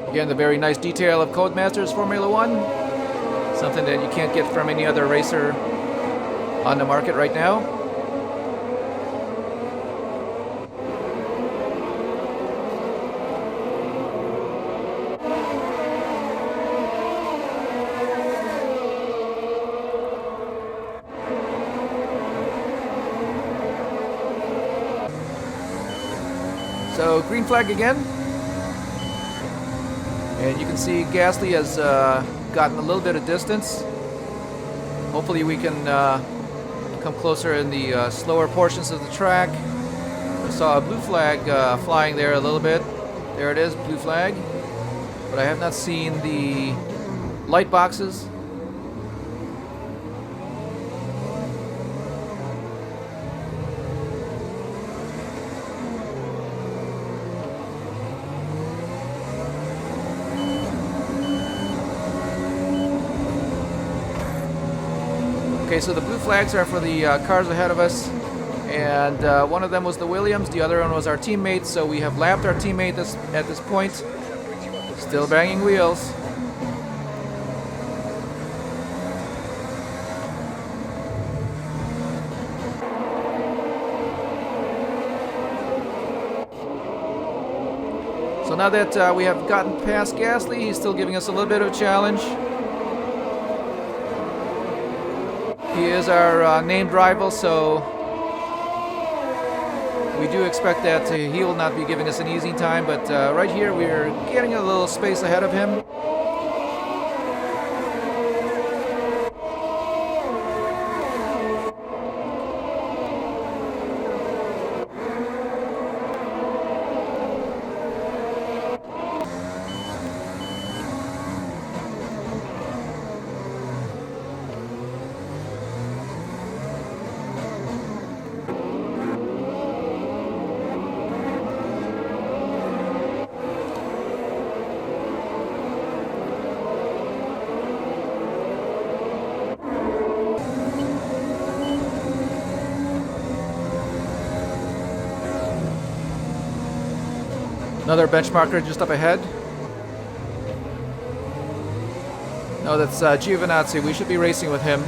Again, the very nice detail of Codemasters Formula One. Something that you can't get from any other racer on the market right now. So, green flag again. And you can see Gasly has gotten a little bit of distance. Hopefully we can come closer in the slower portions of the track. I saw a blue flag flying there a little bit. There it is, blue flag. But I have not seen the light boxes. Okay, so the blue flags are for the cars ahead of us, and one of them was the Williams, the other one was our teammate, so we have lapped our teammate at this point. Still banging wheels. So now that we have gotten past Gasly, he's still giving us a little bit of a challenge. He is our named rival, so we do expect that he will not be giving us an easy time, but right here we're getting a little space ahead of him. Another benchmarker just up ahead. No, that's Giovinazzi. We should be racing with him.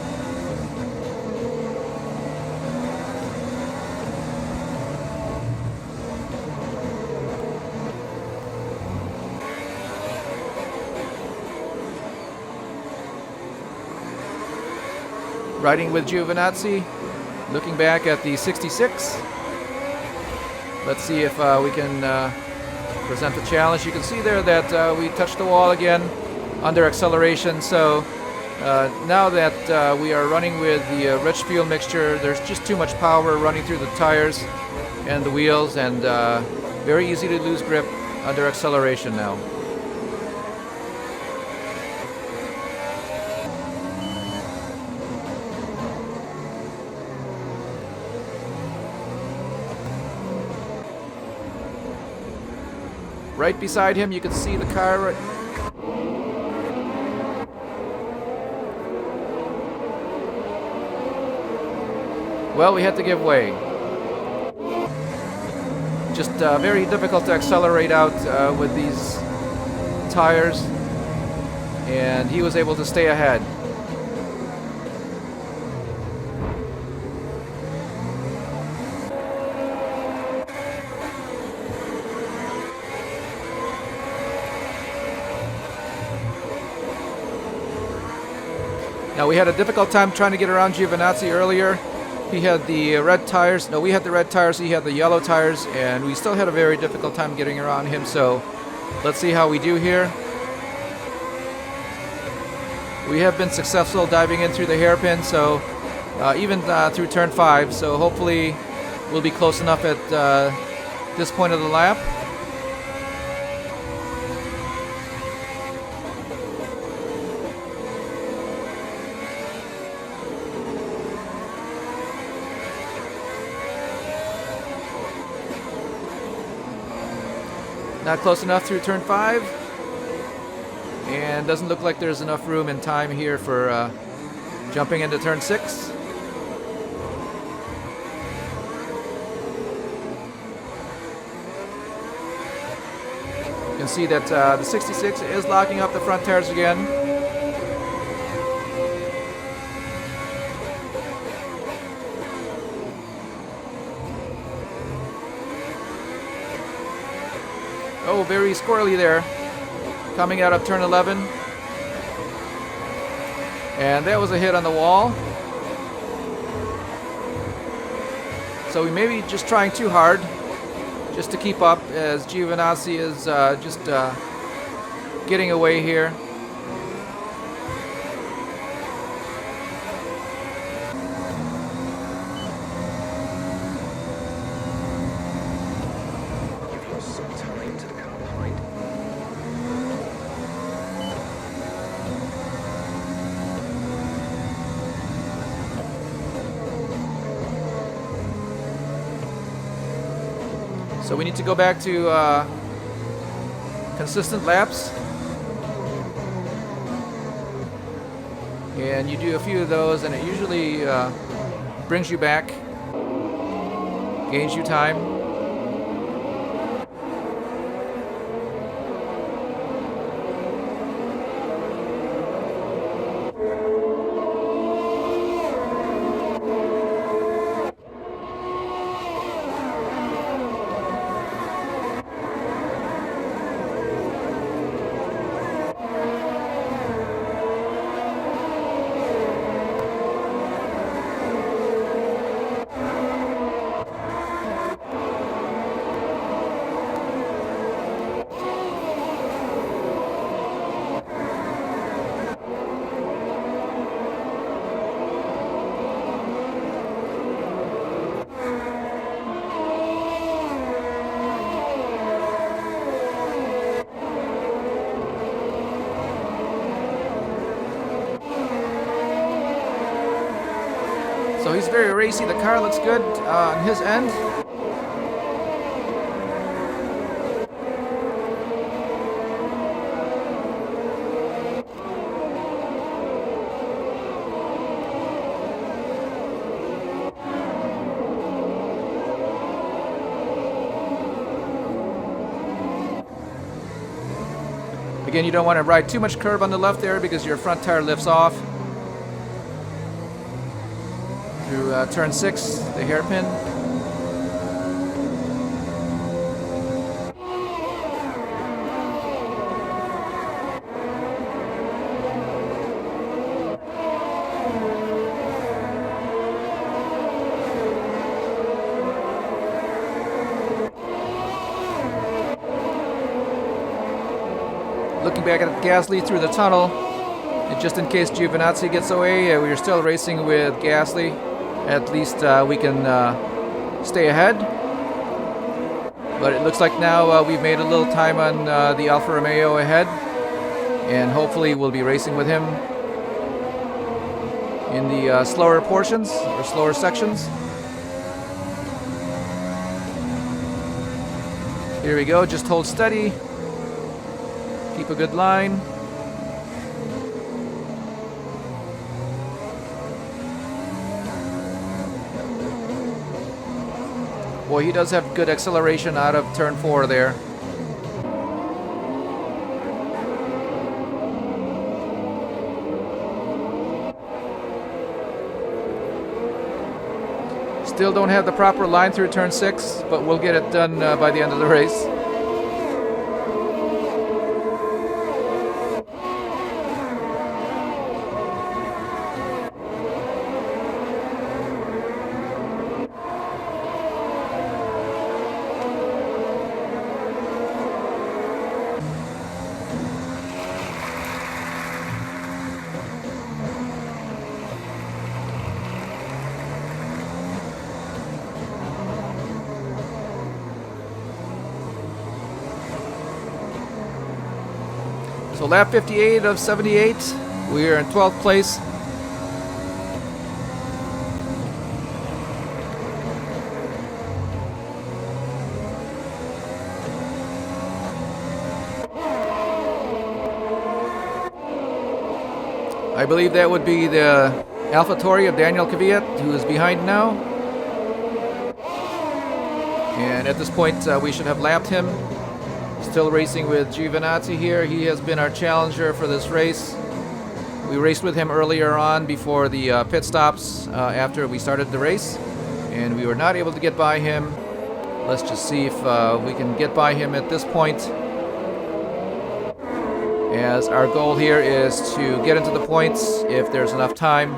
Riding with Giovinazzi, looking back at the 66. Let's see if we can present the challenge. You can see there that we touched the wall again under acceleration. So now that we are running with the rich fuel mixture, there's just too much power running through the tires and the wheels, and very easy to lose grip under acceleration now. Right beside him, you can see the car. Well, we had to give way. Just very difficult to accelerate out with these tires, and he was able to stay ahead. Now, we had a difficult time trying to get around Giovinazzi earlier. He had the red tires. No, we had the red tires. He had the yellow tires, and we still had a very difficult time getting around him. So let's see how we do here. We have been successful diving in through the hairpin, so even through turn 5. So hopefully we'll be close enough at this point of the lap. Not close enough through turn 5, and doesn't look like there's enough room and time here for jumping into turn 6. You can see that the 66 is locking up the front tires again. Oh, very squirrely there, coming out of turn 11. And that was a hit on the wall. So we may be just trying too hard just to keep up, as Giovinazzi is just getting away here. So we need to go back to consistent laps. And you do a few of those, and it usually brings you back, gains you time. So he's very racy. The car looks good on his end. Again, you don't want to ride too much curb on the left there because your front tire lifts off. Through turn 6, the hairpin. Looking back at Gasly through the tunnel, and just in case Giovinazzi gets away, we're still racing with Gasly. At least we can stay ahead. But it looks like now we've made a little time on the Alfa Romeo ahead, and hopefully we'll be racing with him in the slower portions or slower sections. Here we go, just hold steady. Keep a good line. Boy, he does have good acceleration out of turn 4 there. Still don't have the proper line through turn 6, but we'll get it done by the end of the race. So lap 58 of 78, we are in 12th place. I believe that would be the AlphaTauri of Daniel Kvyat, who is behind now. And at this point, we should have lapped him. Still racing with Giovinazzi here. He has been our challenger for this race. We raced with him earlier on before the pit stops after we started the race, and we were not able to get by him. Let's just see if we can get by him at this point, as our goal here is to get into the points if there's enough time.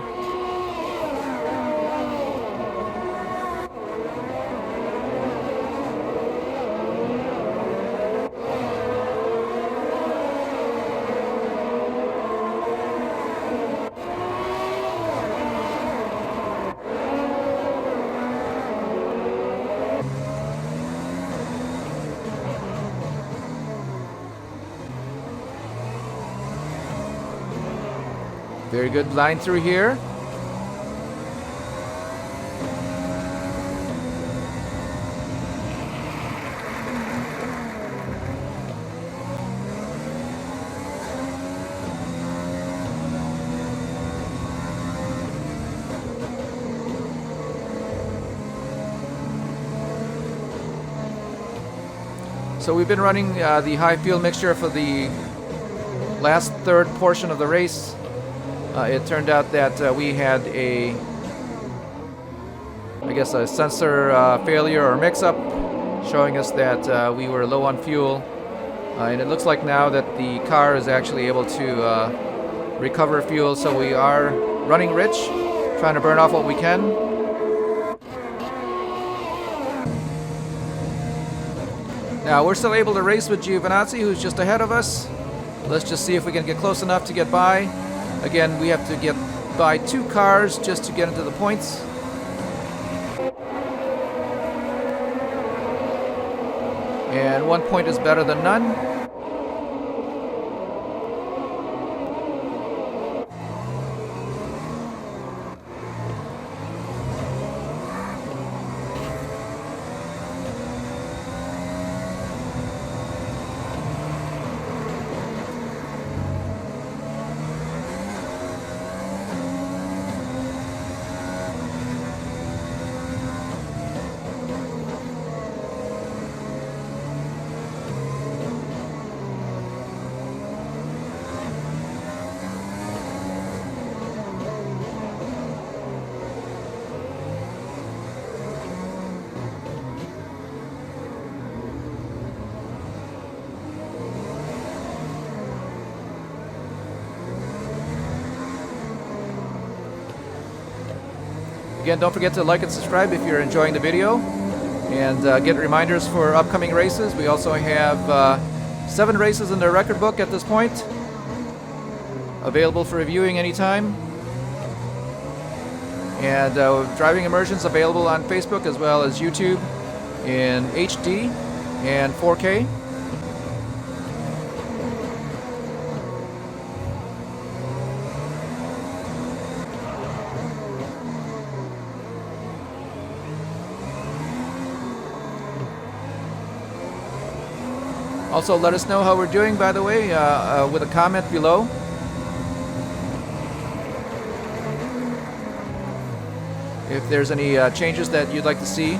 Very good line through here. So we've been running the high fuel mixture for the last third portion of the race. It turned out that we had a sensor failure or mix-up, showing us that we were low on fuel. And it looks like now that the car is actually able to recover fuel, so we are running rich, trying to burn off what we can. Now we're still able to race with Giovinazzi, who's just ahead of us. Let's just see if we can get close enough to get by. Again, we have to get by 2 cars just to get into the points. And 1 point is better than none. Again, don't forget to like and subscribe if you're enjoying the video, and get reminders for upcoming races. We also have 7 races in the record book at this point, available for reviewing anytime. And driving immersions available on Facebook as well as YouTube in HD and 4K. Also, let us know how we're doing, by the way, with a comment below. If there's any changes that you'd like to see.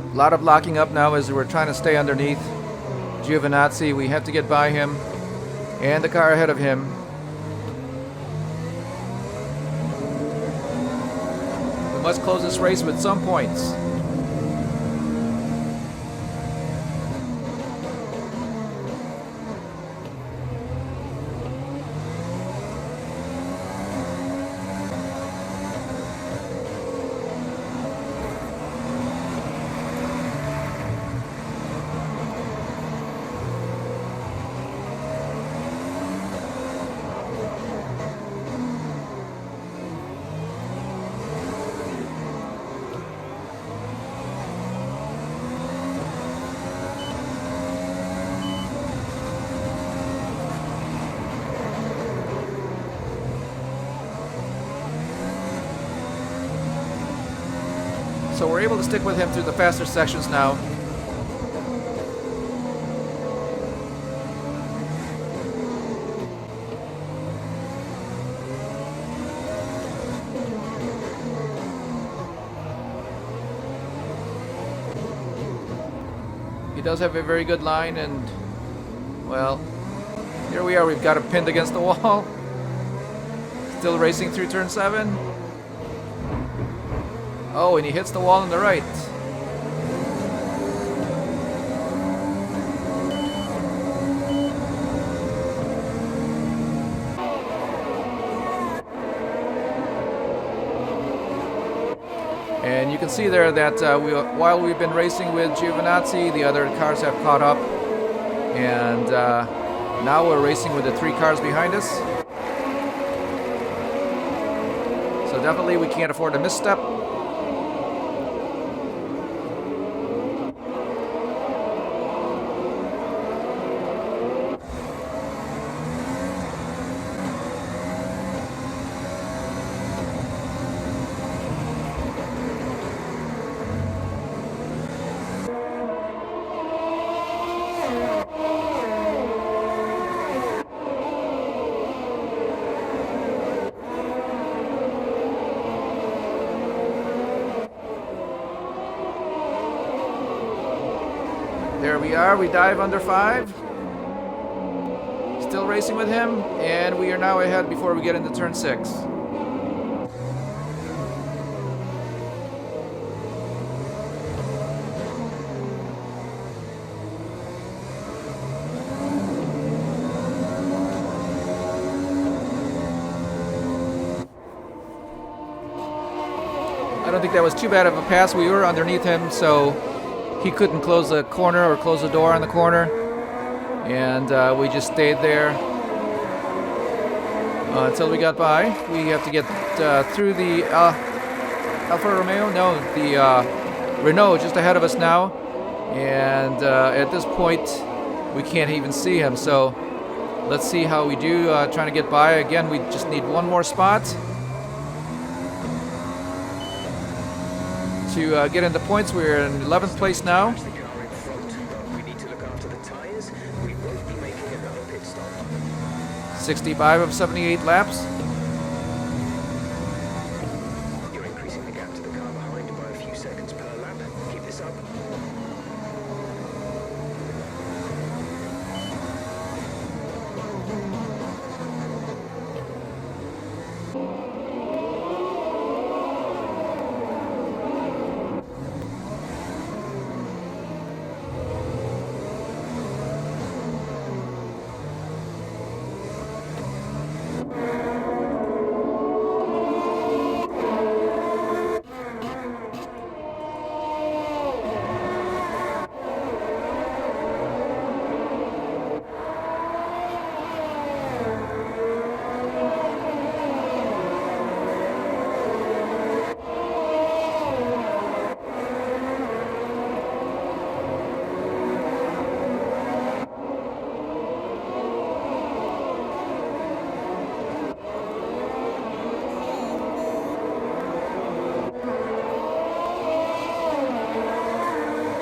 A lot of locking up now as we're trying to stay underneath Giovinazzi. We have to get by him and the car ahead of him. We must close this race with some points. So we're able to stick with him through the faster sections now. He does have a very good line, and well, here we are. We've got him pinned against the wall. Still racing through turn 7. Oh, and he hits the wall on the right. And you can see there that while we've been racing with Giovinazzi, the other cars have caught up. And now we're racing with the 3 cars behind us. So definitely we can't afford a misstep. There we are. We dive under 5. Still racing with him, and we are now ahead before we get into turn 6. I don't think that was too bad of a pass. We were underneath him, so he couldn't close the corner or close the door on the corner. And we just stayed there until we got by. We have to get through the Alfa Romeo. No, the Renault just ahead of us now. And at this point, we can't even see him. So let's see how we do trying to get by. Again, we just need one more spot to get into points. We're in 11th place now. The car in front. We need to look after the tyres. We won't be making another pit stop. 65 of 78 laps. You're increasing the gap to the car behind by a few seconds per lap. Keep this up.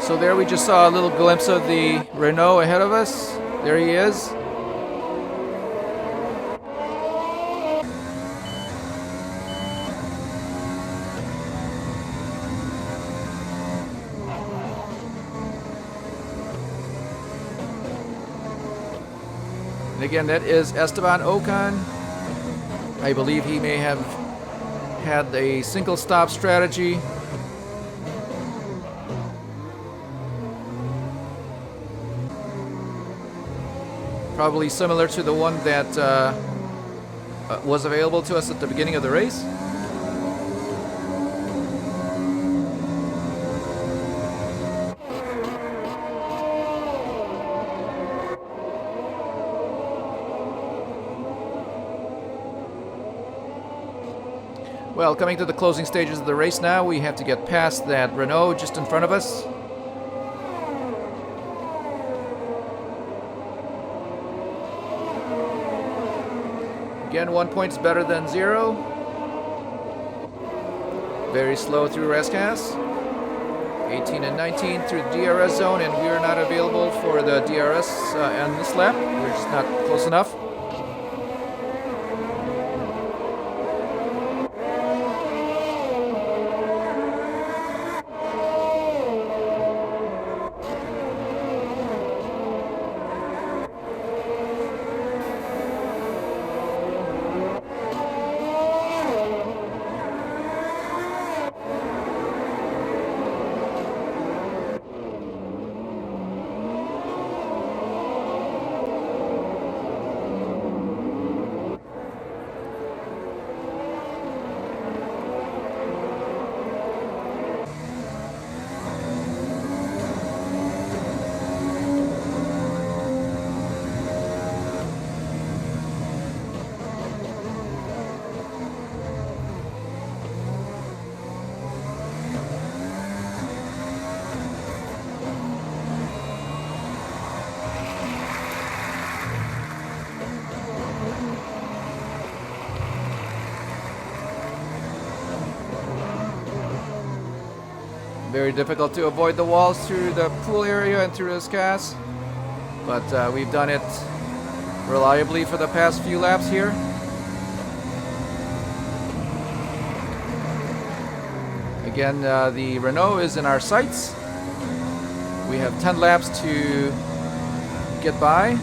So there we just saw a little glimpse of the Renault ahead of us. There he is. And again, that is Esteban Ocon. I believe he may have had a single stop strategy. Probably similar to the one that was available to us at the beginning of the race. Well, coming to the closing stages of the race now, we have to get past that Renault just in front of us. Again, 1 point is better than 0. Very slow through Rescas. 18 and 19 through the DRS zone, and we are not available for the DRS on this lap. We're just not close enough. Very difficult to avoid the walls through the pool area and through this gas, but we've done it reliably for the past few laps here. Again, the Renault is in our sights. We have 10 laps to get by.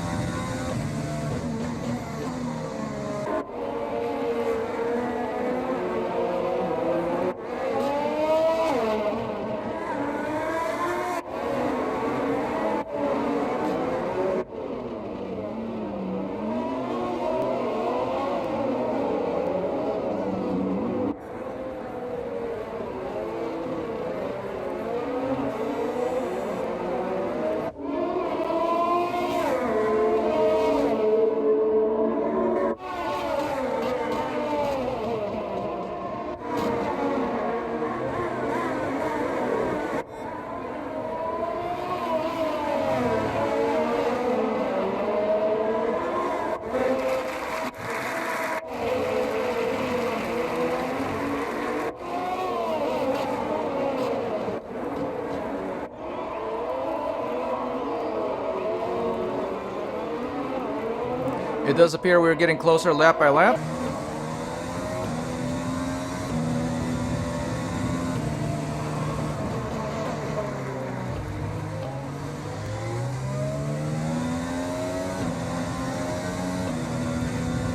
It does appear we're getting closer lap by lap.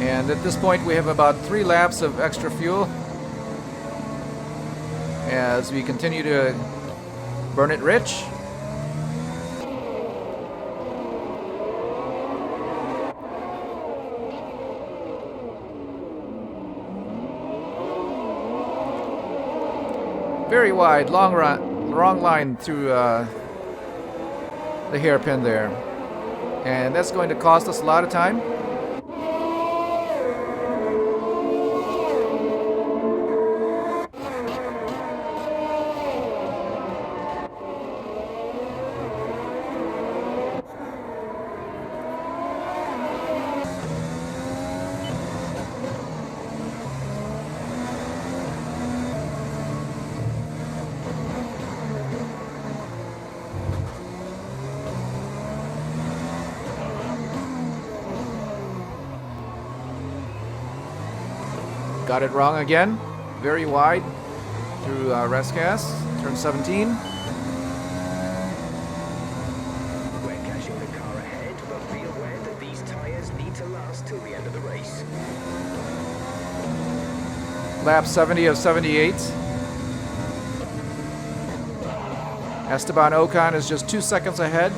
And at this point we have about 3 laps of extra fuel as we continue to burn it rich. Very wide, long line through the hairpin there. And that's going to cost us a lot of time. Got it wrong again. Very wide through Rescas, turn 17. We're catching the car ahead, but be aware that these tyres need to last till the end of the race. Lap 70 of 78. Esteban Ocon is just 2 seconds ahead.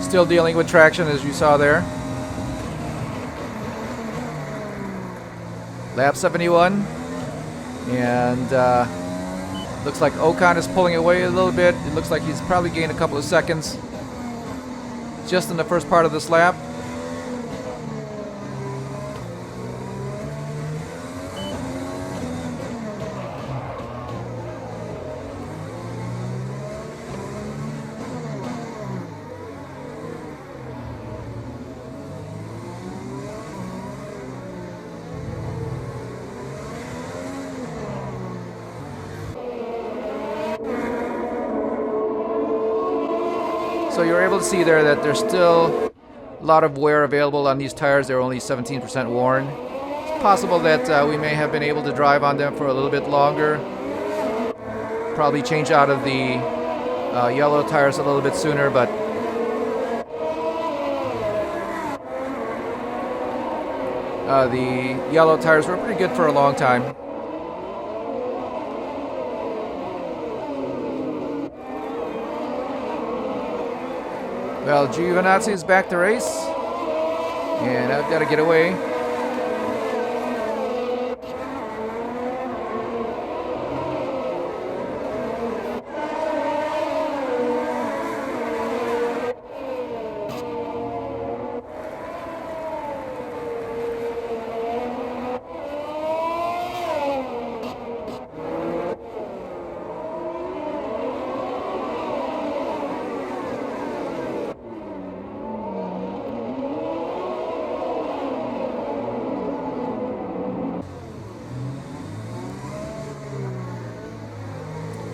Still dealing with traction, as you saw there. Lap 71. And looks like Ocon is pulling away a little bit. It looks like he's probably gained a couple of seconds just in the first part of this lap. So you're able to see there that there's still a lot of wear available on these tires. They're only 17% worn. It's possible that we may have been able to drive on them for a little bit longer. Probably change out of the yellow tires a little bit sooner, but the yellow tires were pretty good for a long time. Well, Giovinazzi is back to race, and I've got to get away.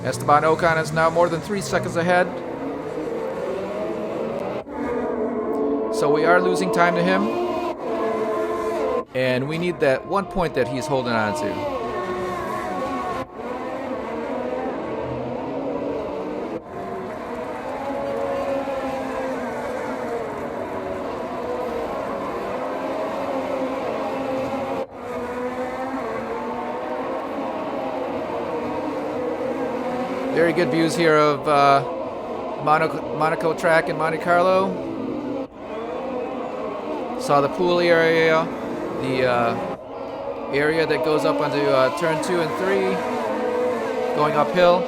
Esteban Ocon is now more than 3 seconds ahead. So we are losing time to him. And we need that 1 point that he's holding on to. Very good views here of Monaco track in Monte Carlo. Saw the pool area, the area that goes up onto turn 2 and 3, going uphill.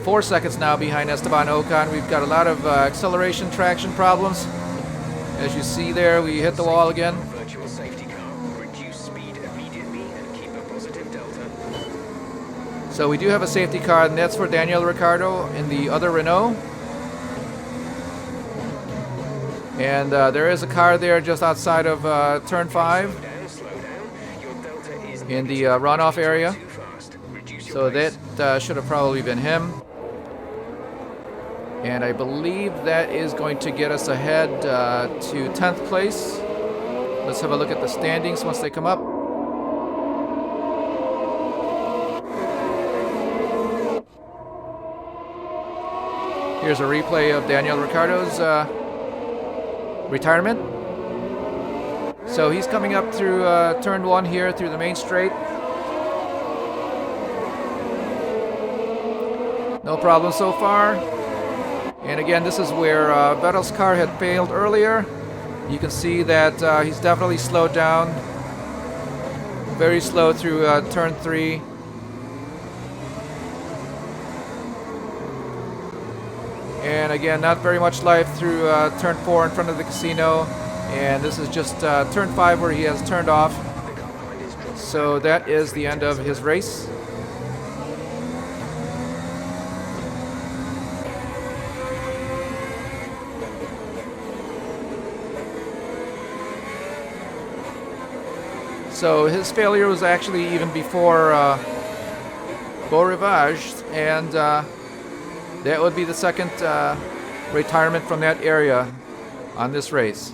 Four seconds now behind Esteban Ocon. We've got a lot of acceleration traction problems. As you see there, we hit the wall again. Virtual safety car. Reduce speed immediately and keep a positive delta. So we do have a safety car, and that's for Daniel Ricciardo in the other Renault. And there is a car there just outside of turn 5 Slow down. Your delta is in the runoff area. too fast. Reduce your So pace. that should have probably been him. And I believe that is going to get us ahead to 10th place. Let's have a look at the standings once they come up. Here's a replay of Daniel Ricciardo's retirement. So he's coming up through turn 1 here through the main straight. No problem so far. And again, this is where Vettel's car had failed earlier. You can see that he's definitely slowed down. Very slow through turn 3. And again, not very much life through turn 4 in front of the casino. And this is just turn 5 where he has turned off. So that is the end of his race. So his failure was actually even before Beau Rivage, and that would be the second retirement from that area on this race.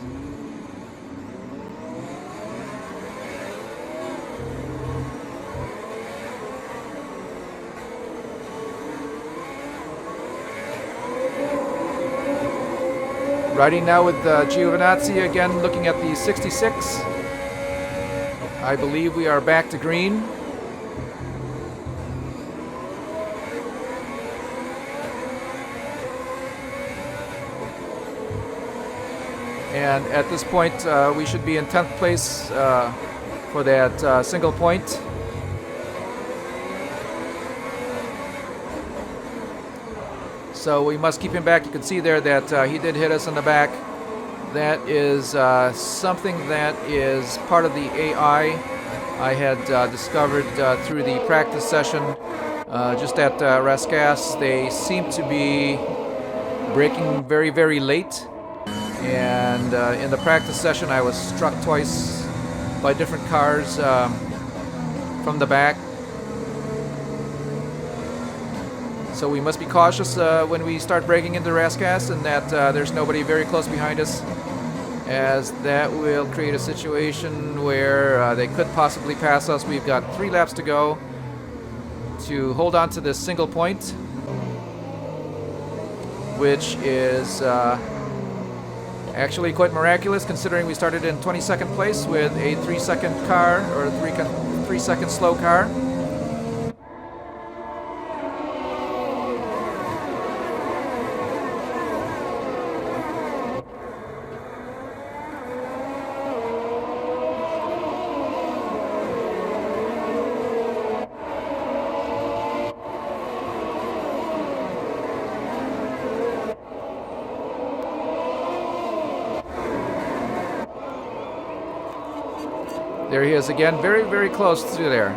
Riding now with Giovinazzi again, looking at the 66. I believe we are back to green. And at this point, we should be in 10th place for that single point. So we must keep him back. You can see there that he did hit us in the back. That is something that is part of the AI I had discovered through the practice session just at Rascasse. They seem to be braking very, very late. And in the practice session, I was struck twice by different cars from the back. So we must be cautious when we start braking into Rascasse, and that there's nobody very close behind us, as that will create a situation where they could possibly pass us. We've got 3 laps to go to hold on to this single point, which is actually quite miraculous considering we started in 22nd place with a 3-second car, or a 3-second slow car. There he is again, very, very close to there.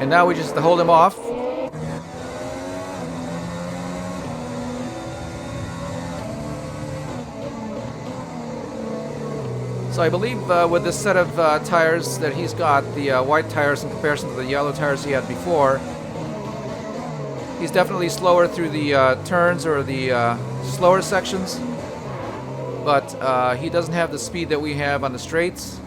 And now we just have to hold him off. So I believe with this set of tires that he's got, the white tires in comparison to the yellow tires he had before, he's definitely slower through the turns or the slower sections, but he doesn't have the speed that we have on the straights.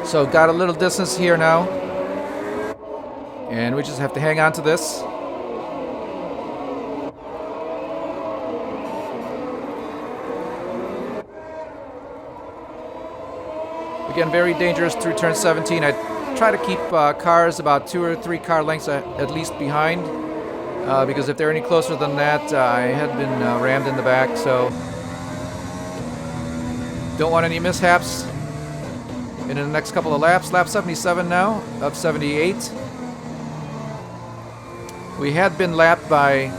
So got a little distance here now, and we just have to hang on to this. Again, very dangerous through turn 17. I try to keep cars about 2 or 3 car lengths at least behind, because if they're any closer than that, I had been rammed in the back, so don't want any mishaps in the next couple of laps. Lap 77 now, of 78. We had been lapped by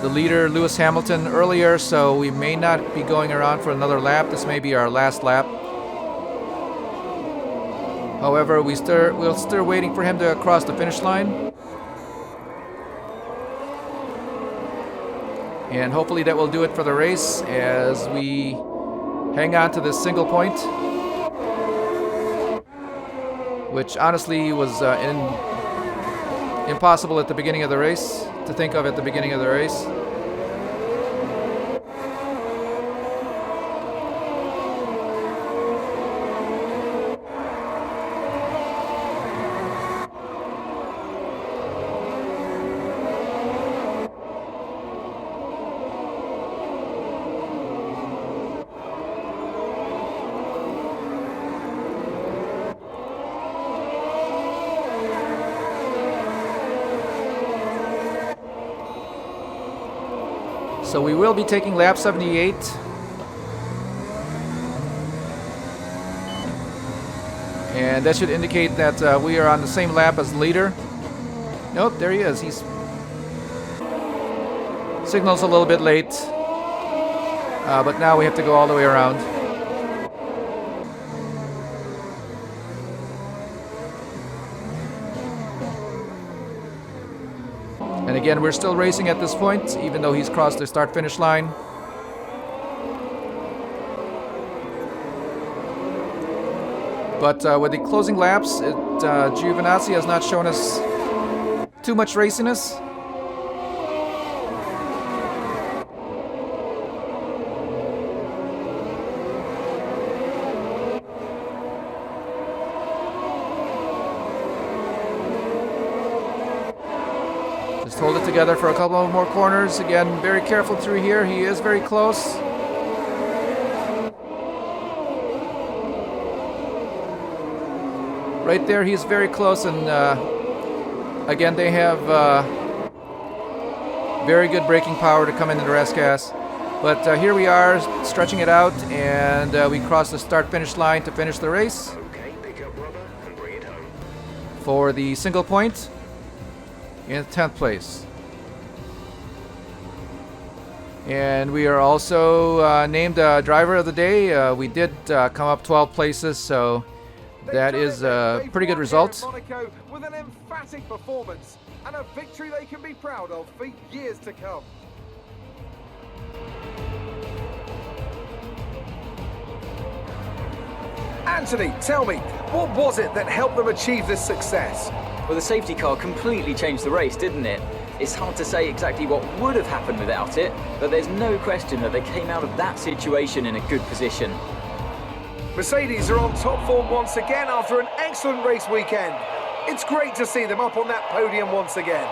the leader, Lewis Hamilton, earlier, so we may not be going around for another lap. This may be our last lap. However, we're still waiting for him to cross the finish line. And hopefully that will do it for the race as we hang on to this single point, which honestly was impossible at the beginning of the race, to think of at the beginning of the race. So we will be taking lap 78. And that should indicate that we are on the same lap as the leader. Nope, there he is. He's signals a little bit late. But now we have to go all the way around. And again, we're still racing at this point, even though he's crossed the start-finish line. But with the closing laps, Giovinazzi has not shown us too much raciness. Hold it together for a couple of more corners. Again, very careful through here. He is very close. Right there, he's very close. And again, they have very good braking power to come into the rest gas. But here we are, stretching it out, and we cross the start-finish line to finish the race. Okay, pick up rubber and bring it home. For the single point in 10th place. And we are also named driver of the day. We did come up 12 places, so that is a pretty good result. Monaco with an emphatic performance and a victory they can be proud of for years to come. Anthony, tell me, what was it that helped them achieve this success? Well, the safety car completely changed the race, didn't it? It's hard to say exactly what would have happened without it, but there's no question that they came out of that situation in a good position. Mercedes are on top form once again after an excellent race weekend. It's great to see them up on that podium once again.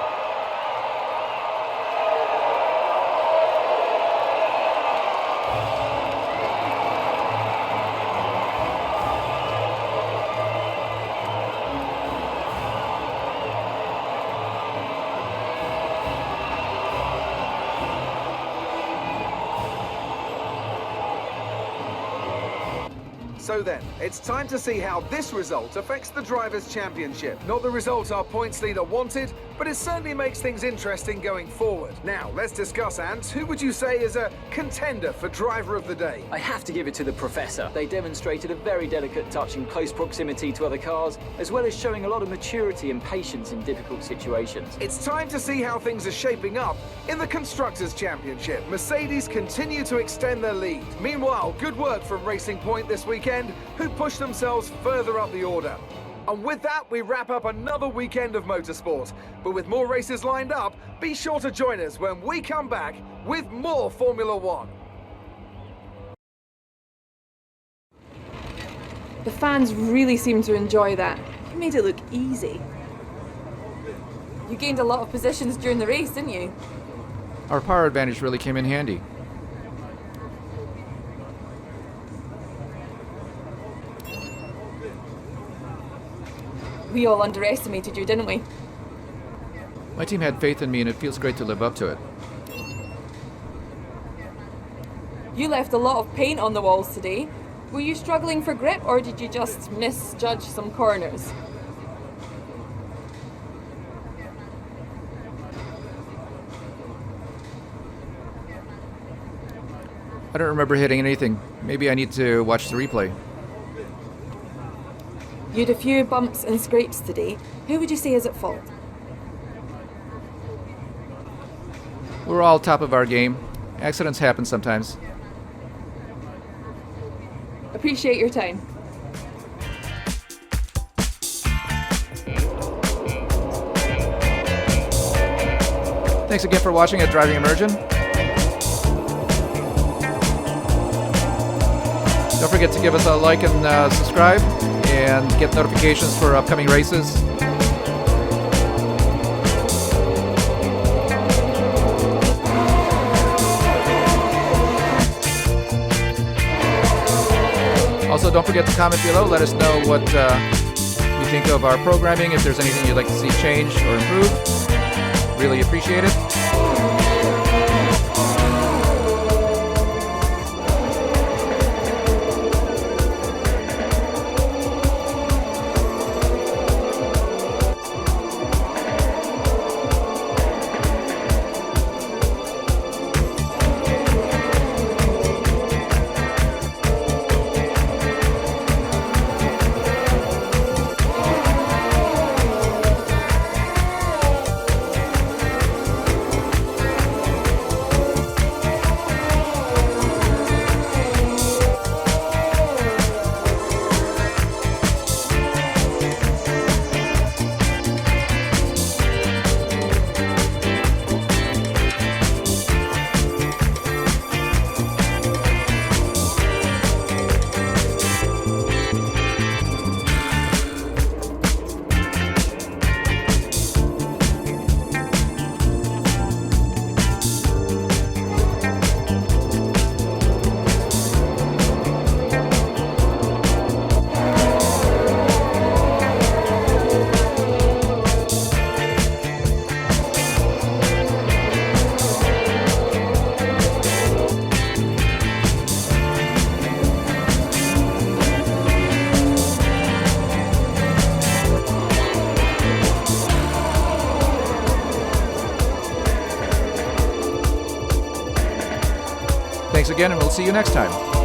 So then, it's time to see how this result affects the Drivers' Championship. Not the result our points leader wanted, but it certainly makes things interesting going forward. Now, let's discuss, Ant. Who would you say is a contender for Driver of the Day? I have to give it to the Professor. They demonstrated a very delicate touch in close proximity to other cars, as well as showing a lot of maturity and patience in difficult situations. It's time to see how things are shaping up in the Constructors' Championship. Mercedes continue to extend their lead. Meanwhile, good work from Racing Point this weekend, who pushed themselves further up the order. And with that, we wrap up another weekend of motorsport. But with more races lined up, be sure to join us when we come back with more Formula One. The fans really seem to enjoy that. You made it look easy. You gained a lot of positions during the race, didn't you? Our power advantage really came in handy. We all underestimated you, didn't we? My team had faith in me, and it feels great to live up to it. You left a lot of paint on the walls today. Were you struggling for grip, or did you just misjudge some corners? I don't remember hitting anything. Maybe I need to watch the replay. You had a few bumps and scrapes today. Who would you say is at fault? We're all top of our game. Accidents happen sometimes. Appreciate your time. Thanks again for watching at Driving Immersion. Don't forget to give us a like and subscribe, and get notifications for upcoming races. Also, don't forget to comment below. Let us know what you think of our programming, if there's anything you'd like to see changed or improved. Really appreciate it. Thanks again, and we'll see you next time.